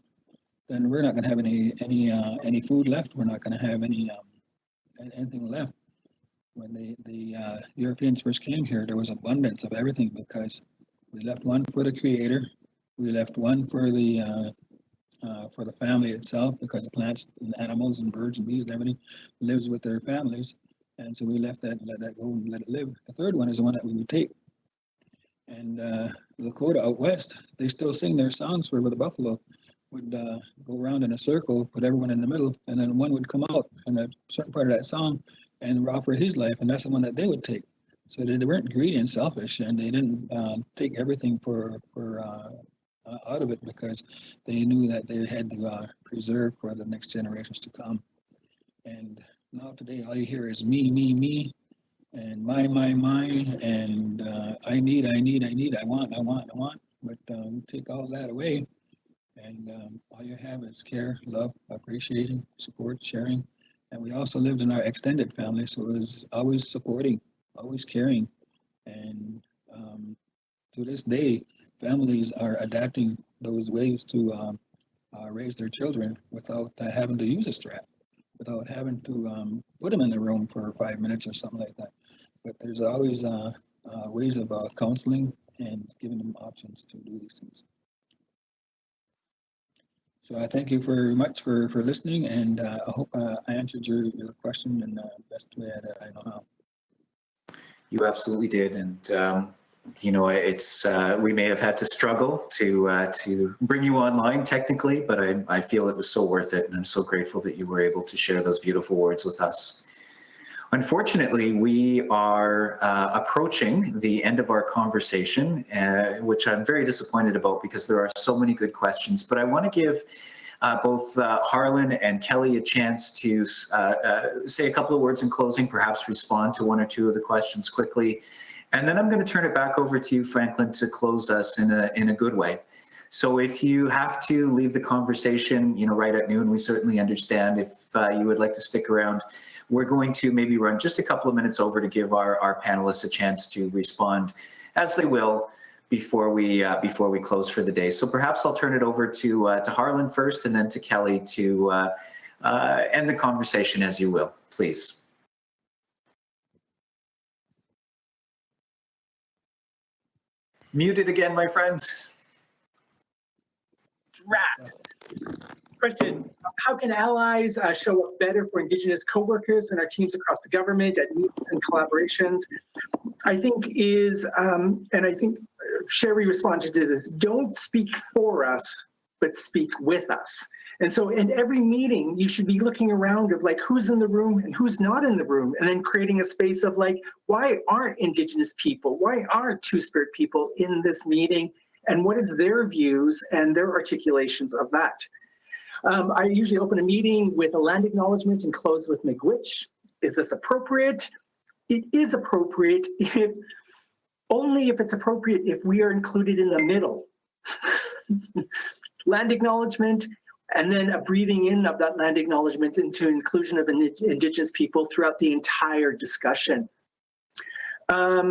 then we're not going to have any food left. We're not going to have anything left. When the Europeans first came here, there was abundance of everything, because we left one for the Creator, we left one for the family itself, because the plants and animals and birds and bees and everything lives with their families, and so we left that and let that go and let it live. The third one is the one that we would take. And Lakota out west, they still sing their songs where the buffalo would go around in a circle, put everyone in the middle, and then one would come out in a certain part of that song and offer his life, and that's the one that they would take. So they weren't greedy and selfish, and they didn't take everything for out of it, because they knew that they had to preserve for the next generations to come. And now today, all you hear is me, and my, and I need, I want. But take all that away, and all you have is care, love, appreciation, support, sharing. And we also lived in our extended family, so it was always supporting, always caring. And to this day, families are adapting those ways to raise their children without having to use a strap, without having to put them in the room for 5 minutes or something like that. But there's always ways of counseling and giving them options to do these things. So I thank you very much for listening, and I hope I answered your question in the best way that I know how. You absolutely did, and you know, it's we may have had to struggle to bring you online technically, but I feel it was so worth it, and I'm so grateful that you were able to share those beautiful words with us. Unfortunately, we are approaching the end of our conversation, which I'm very disappointed about because there are so many good questions. But I want to give both Harlan and Kelly a chance to say a couple of words in closing, perhaps respond to one or two of the questions quickly. And then I'm going to turn it back over to you, Franklin, to close us in a good way. So if you have to leave the conversation, you know, right at noon, we certainly understand. If you would like to stick around, we're going to maybe run just a couple of minutes over to give our panelists a chance to respond as they will before we close for the day. So perhaps I'll turn it over to Harlan first, and then to Kelly to end the conversation as you will, please. Muted again, my friends. Question: how can allies show up better for Indigenous coworkers and our teams across the government at meetings and collaborations? I think and I think Sherry responded to this, don't speak for us, but speak with us. And so in every meeting, you should be looking around of like, who's in the room and who's not in the room, and then creating a space of like, why aren't Indigenous people, why aren't Two-Spirit people in this meeting? And what is their views and their articulations of that? I usually open a meeting with a land acknowledgement and close with miigwech. Is this appropriate? It is appropriate only if it's appropriate if we are included in the middle. Land acknowledgement, and then a breathing in of that land acknowledgement into inclusion of Indigenous people throughout the entire discussion. How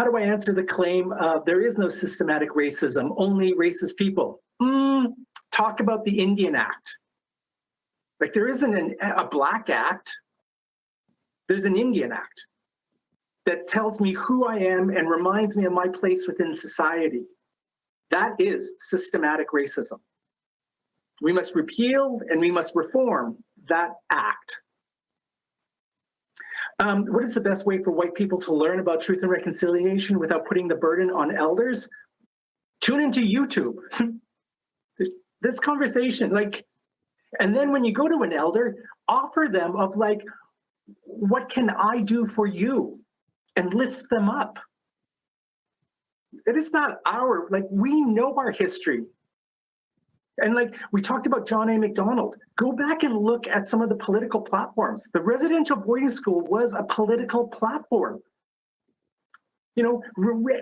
do I answer the claim there is no systematic racism, only racist people? Talk about the Indian Act. Like, there isn't a Black Act, there's an Indian Act that tells me who I am and reminds me of my place within society. That is systematic racism. We must repeal and we must reform that act. What is the best way for white people to learn about truth and reconciliation without putting the burden on elders? Tune into YouTube. This conversation, like, and then when you go to an elder, offer them of like, what can I do for you? And lift them up. It is not like, we know our history. And like, we talked about John A. Macdonald. Go back and look at some of the political platforms. The residential boarding school was a political platform. You know,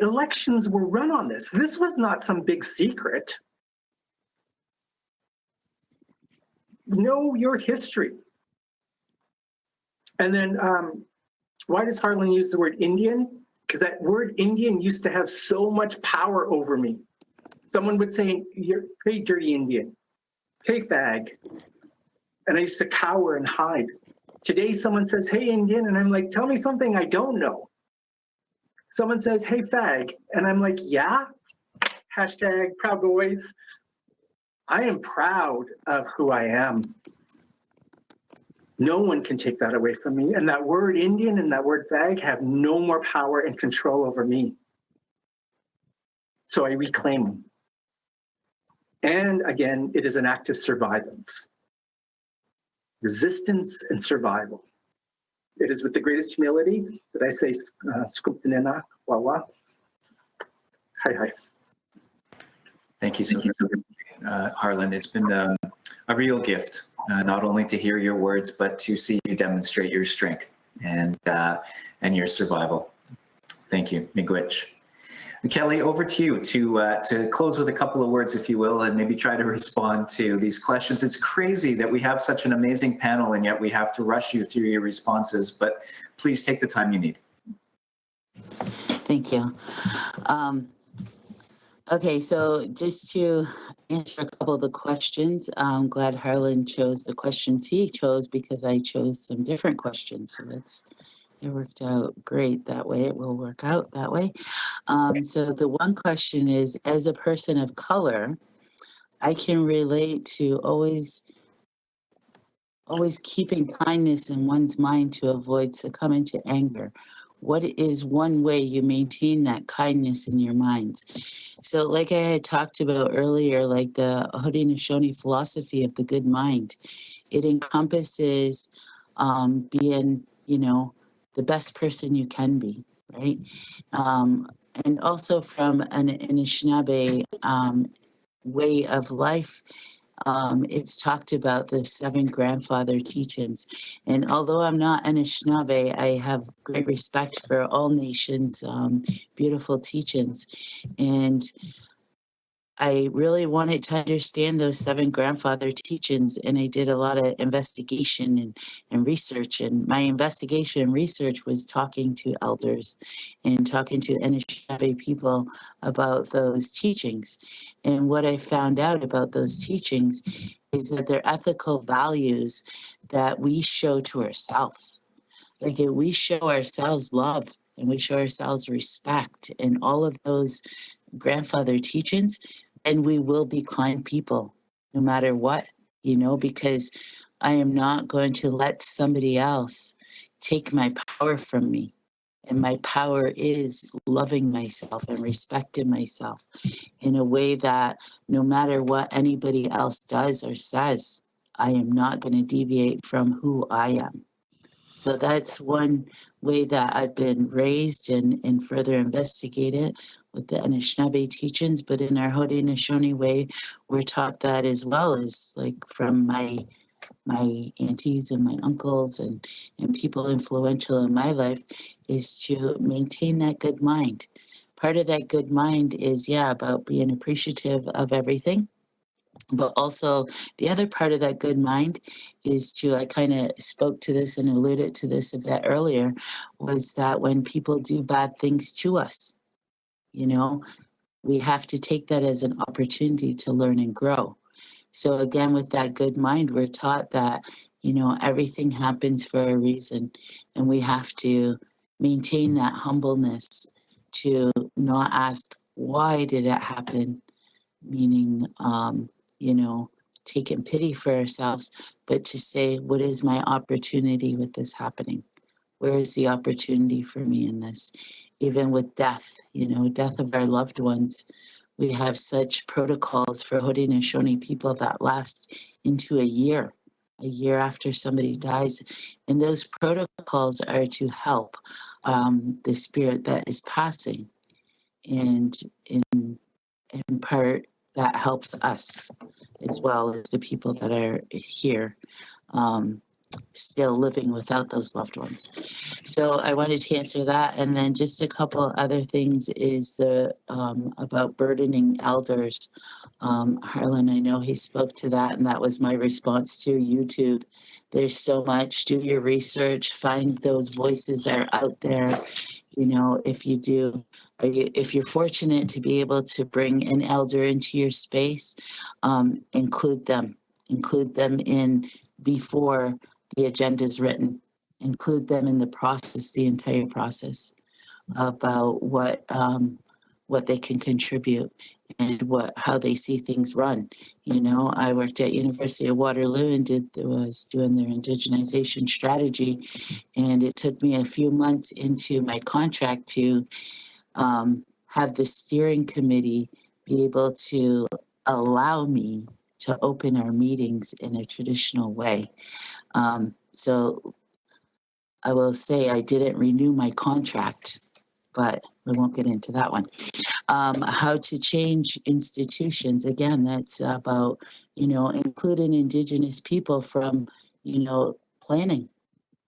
elections were run on this. This was not some big secret. Know your history. And then, why does Harlan use the word Indian? Because that word Indian used to have so much power over me. Someone would say, hey, dirty Indian, hey, fag. And I used to cower and hide. Today, someone says, hey, Indian, and I'm like, tell me something I don't know. Someone says, hey, fag, and I'm like, yeah? Hashtag Proud Boys. I am proud of who I am. No one can take that away from me. And that word Indian and that word fag have no more power and control over me. So I reclaim them. And again, it is an act of survivance. Resistance and survival. It is with the greatest humility that I say, Skuptanena, wawa. Hi, hi. Thank you so much, Harlan. It's been a real gift, not only to hear your words, but to see you demonstrate your strength and your survival. Thank you, miigwech. Kelly, over to you to close with a couple of words, if you will, and maybe try to respond to these questions. It's crazy that we have such an amazing panel and yet we have to rush you through your responses, but please take the time you need. Thank you. Okay, so just to answer a couple of the questions, I'm glad Harlan chose the questions he chose because I chose some different questions. So it worked out great that way. It will work out that way. So the one question is, as a person of color, I can relate to always keeping kindness in one's mind to avoid succumbing to anger. What is one way you maintain that kindness in your minds? So, like I had talked about earlier, like the Haudenosaunee philosophy of the good mind, it encompasses being, the best person you can be, right? And also from an Anishinaabe way of life, it's talked about the 7 grandfather teachings. And although I'm not Anishinaabe, I have great respect for all nations' beautiful teachings. And I really wanted to understand those 7 grandfather teachings, and I did a lot of investigation and research. And my investigation and research was talking to elders and talking to Anishinaabe people about those teachings. And what I found out about those teachings is that they're ethical values that we show to ourselves. Like if we show ourselves love and we show ourselves respect and all of those grandfather teachings, and we will be kind people no matter what, because I am not going to let somebody else take my power from me. And my power is loving myself and respecting myself in a way that no matter what anybody else does or says, I am not going to deviate from who I am. So that's one way that I've been raised and further investigated with the Anishinaabe teachings. But in our Haudenosaunee way, we're taught that as well as like from my aunties and my uncles and people influential in my life is to maintain that good mind. Part of that good mind is, about being appreciative of everything. But also, the other part of that good mind is I kind of spoke to this and alluded to this a bit earlier, was that when people do bad things to us, we have to take that as an opportunity to learn and grow. So again, with that good mind, we're taught that, everything happens for a reason, and we have to maintain that humbleness to not ask, why did it happen? Meaning, taking pity for ourselves, but to say, what is my opportunity with this happening? Where is the opportunity for me in this? Even with death, death of our loved ones, we have such protocols for Haudenosaunee people that last into a year after somebody dies. And those protocols are to help the spirit that is passing. And in part, that helps us as well as the people that are here still living without those loved ones. So I wanted to answer that. And then just a couple other things is about burdening elders. Harlan, I know he spoke to that, and that was my response to YouTube. There's so much. Do your research, find those voices that are out there. If you do, if you're fortunate to be able to bring an elder into your space, include them in before the agenda is written. Include them in the process, the entire process, about what they can contribute and how they see things run. I worked at University of Waterloo and was doing their indigenization strategy, and it took me a few months into my contract to have the steering committee be able to allow me to open our meetings in a traditional way. So I will say I didn't renew my contract, but we won't get into that one. How to change institutions. Again, that's about, including Indigenous people from, planning,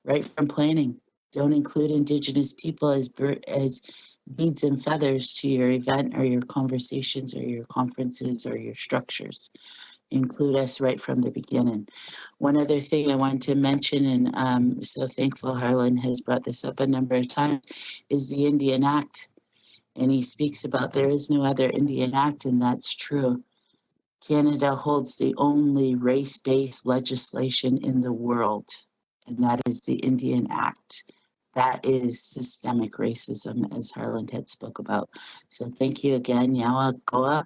right from planning. Don't include Indigenous people as beads and feathers to your event or your conversations or your conferences or your structures. include us right from the beginning. One other thing I wanted to mention, and I'm so thankful Harlan has brought this up a number of times, is the Indian Act. And he speaks about there is no other Indian Act, and that's true. Canada holds the only race-based legislation in the world, and that is the Indian Act. That is systemic racism, as Harlan had spoke about. So thank you again, Yawa Goa.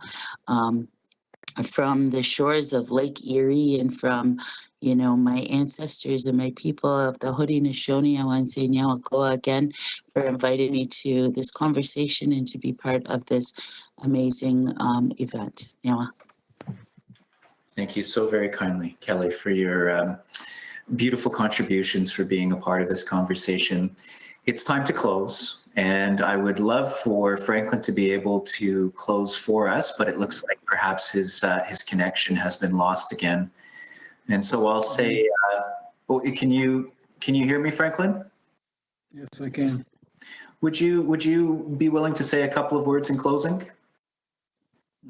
From the shores of Lake Erie and from, my ancestors and my people of the Haudenosaunee, I want to say Nyawa Goa again for inviting me to this conversation and to be part of this amazing event. Nyawa. Thank you so very kindly, Kelly, for your beautiful contributions, for being a part of this conversation. It's time to close, and I would love for Franklin to be able to close for us, but it looks like perhaps his connection has been lost again. And so I'll say, can you hear me, Franklin? Yes, I can. Would you be willing to say a couple of words in closing?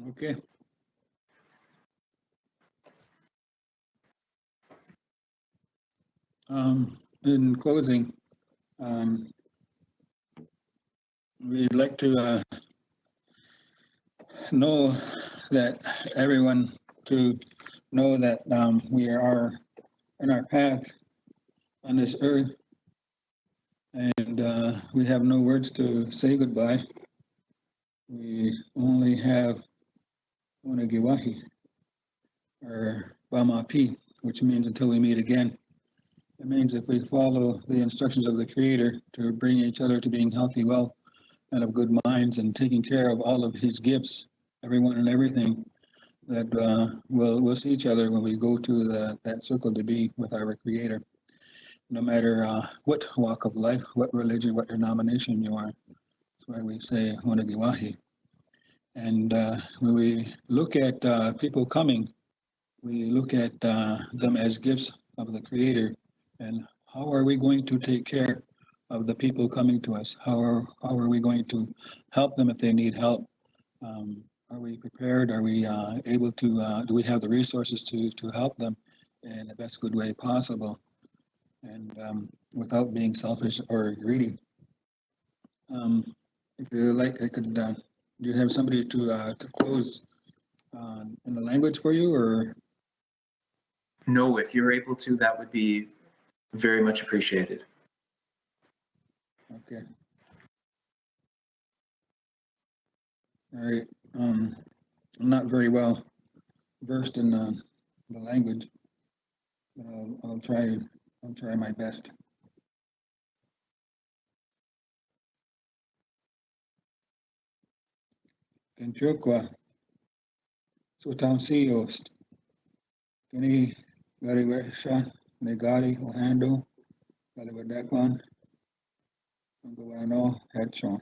Okay. In closing, we'd like to know that everyone to know that we are in our path on this earth, and we have no words to say goodbye. We only have Onagiwahi, or Bamapi, which means until we meet again. It means if we follow the instructions of the Creator to bring each other to being healthy, well, and of good minds, and taking care of all of His gifts, everyone and everything, that we'll see each other when we go to that circle to be with our Creator. No matter what walk of life, what religion, what denomination you are. That's why we say Onagiwahi. And when we look at people coming, we look at them as gifts of the Creator. And how are we going to take care of the people coming to us? How are we going to help them if they need help? Are we prepared? Are we able to, do we have the resources to help them in the best good way possible? And without being selfish or greedy. If you like, I could, do you have somebody to close in the language for you, or? No, if you're able to, that would be very much appreciated. Okay. All right. I'm not very well versed in the language, but I'll try my best. Kenchukwa, Sutam Yost, Kini Gariwesha, Negari, Ohando, Galiwadekwan, Ngawano, Headshon.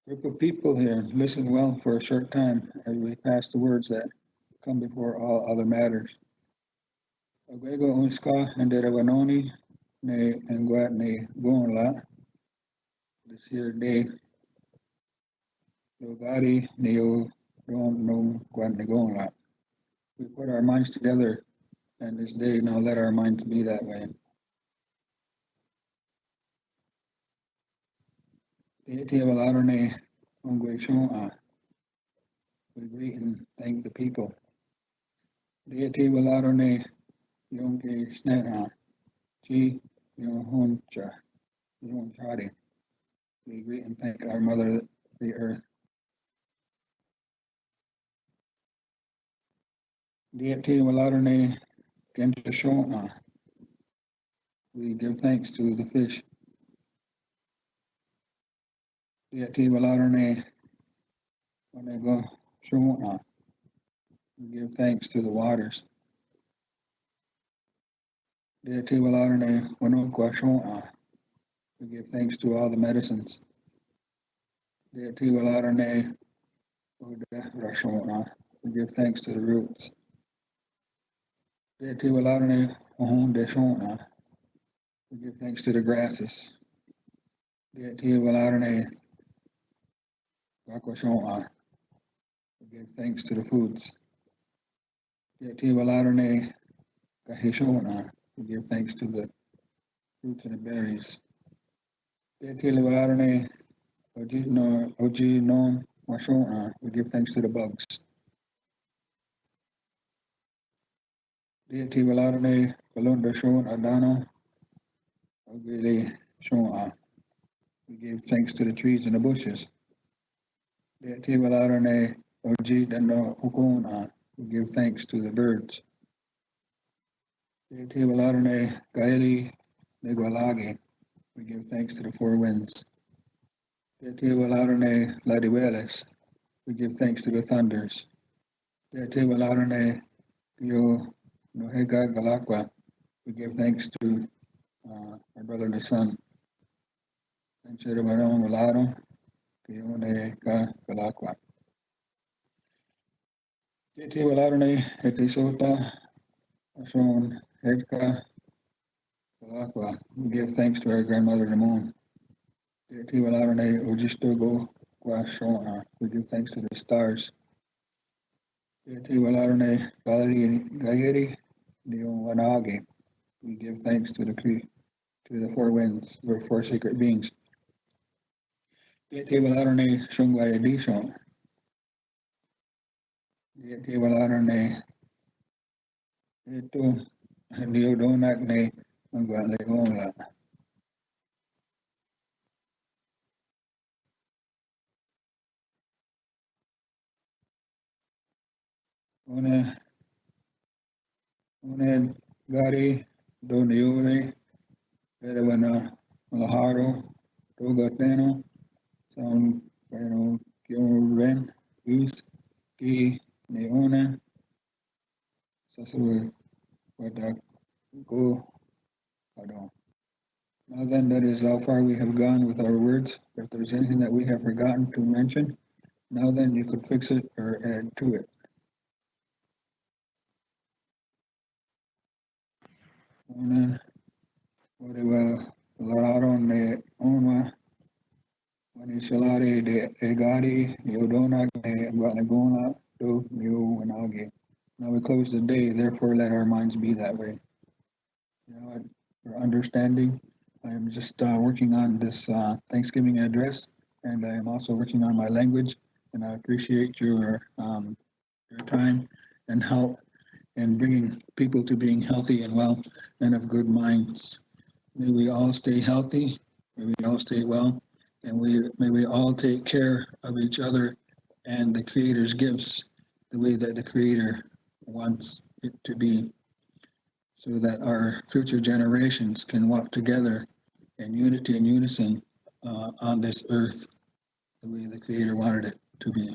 Group of people here, listen well for a short time as we pass the words that come before all other matters. Agwego Unska and Derawanoni, Ne Ngwat Ne Gonla, this here day, Logari Neo Don No Gwat Ne Gonla. We put our minds together, and this day, now let our minds be that way. Deity of Alarone, Ongwe Shon. We greet and thank the people. Deity of Alarone, Yonge Snena, Chi Yon Honcha, Yon Chadi. We greet and thank our Mother, the Earth. Deity of Alarone, Genta Shona. We give thanks to the fish. Deity of Alarone, Onego Shona. We give thanks to the waters. Deity of Alarone, Onokwa Shona. We give thanks to all the medicines. Deity of Alarone, Rashona. We give thanks to the roots. Deity of Alarone, Ohon de Shona. We give thanks to the grasses. Deity of Alarone, Gakwashona. We give thanks to the foods. We give thanks to the fruits and the berries. We give thanks to the bugs. We give thanks to the trees and the bushes. We give thanks to the birds. We give thanks to the four winds. We give thanks to the thunders. We give thanks to our brother the sun. We give thanks to our grandmother the moon. We give thanks to the stars. We give thanks to the four winds, or four sacred beings. Gari Doniore Perewana Malaharo Dogateno Sound Kyoren East Ki Neone Sasu Wadak Go Pardon. Now then, that is how far we have gone with our words. If there's anything that we have forgotten to mention, now then you could fix it or add to it. Lararon de Oma, Manisalari de Egadi, Yodona, Guanagona, Do, Mu, and Agi. Now we close the day, therefore let our minds be that way. For understanding, I am just working on this Thanksgiving address, and I am also working on my language, and I appreciate your time and help in bringing people to being healthy and well and of good minds. May we all stay healthy, may we all stay well, and may we all take care of each other and the Creator's gifts the way that the Creator wants it to be, so that our future generations can walk together in unity and unison on this earth the way the Creator wanted it to be.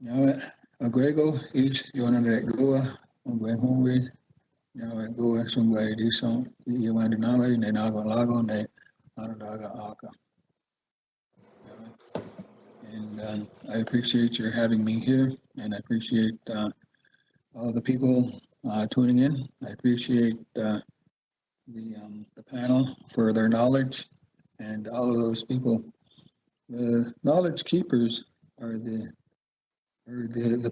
Now, agrego each yonare goa ongwe now goa sungwa edison yamandinawe ne nago lago ne anadaga aka. And I appreciate your having me here, and I appreciate all the people tuning in. I appreciate the panel for their knowledge, and all of those people. The knowledge keepers are the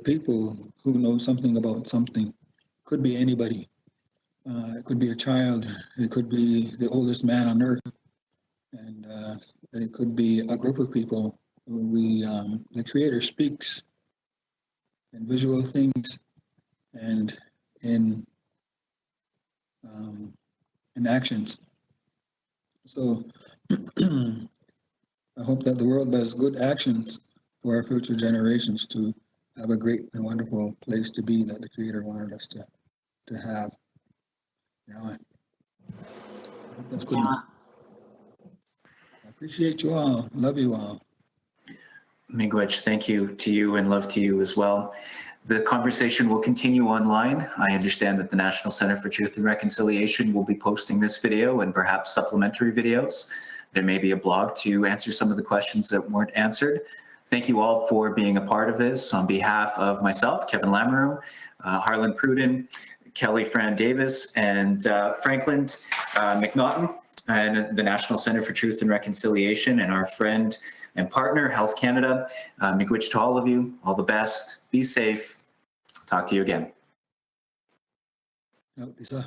people who know something about something. Could be anybody. It could be a child. It could be the oldest man on earth, and it could be a group of people. The Creator speaks in visual things and in actions. So I hope that the world does good actions for our future generations to have a great and wonderful place to be that the Creator wanted us to have. I hope that's good. I appreciate you all. Love you all. Miigwech, thank you to you and love to you as well. The conversation will continue online. I understand that the National Center for Truth and Reconciliation will be posting this video and perhaps supplementary videos. There may be a blog to answer some of the questions that weren't answered. Thank you all for being a part of this. On behalf of myself, Kevin Lamoureux, Harlan Pruden, Kelly Fran Davis, and Franklin McNaughton, and the National Center for Truth and Reconciliation, and our friend and partner, Health Canada. Miigwech to all of you. All the best. Be safe. Talk to you again. Lisa.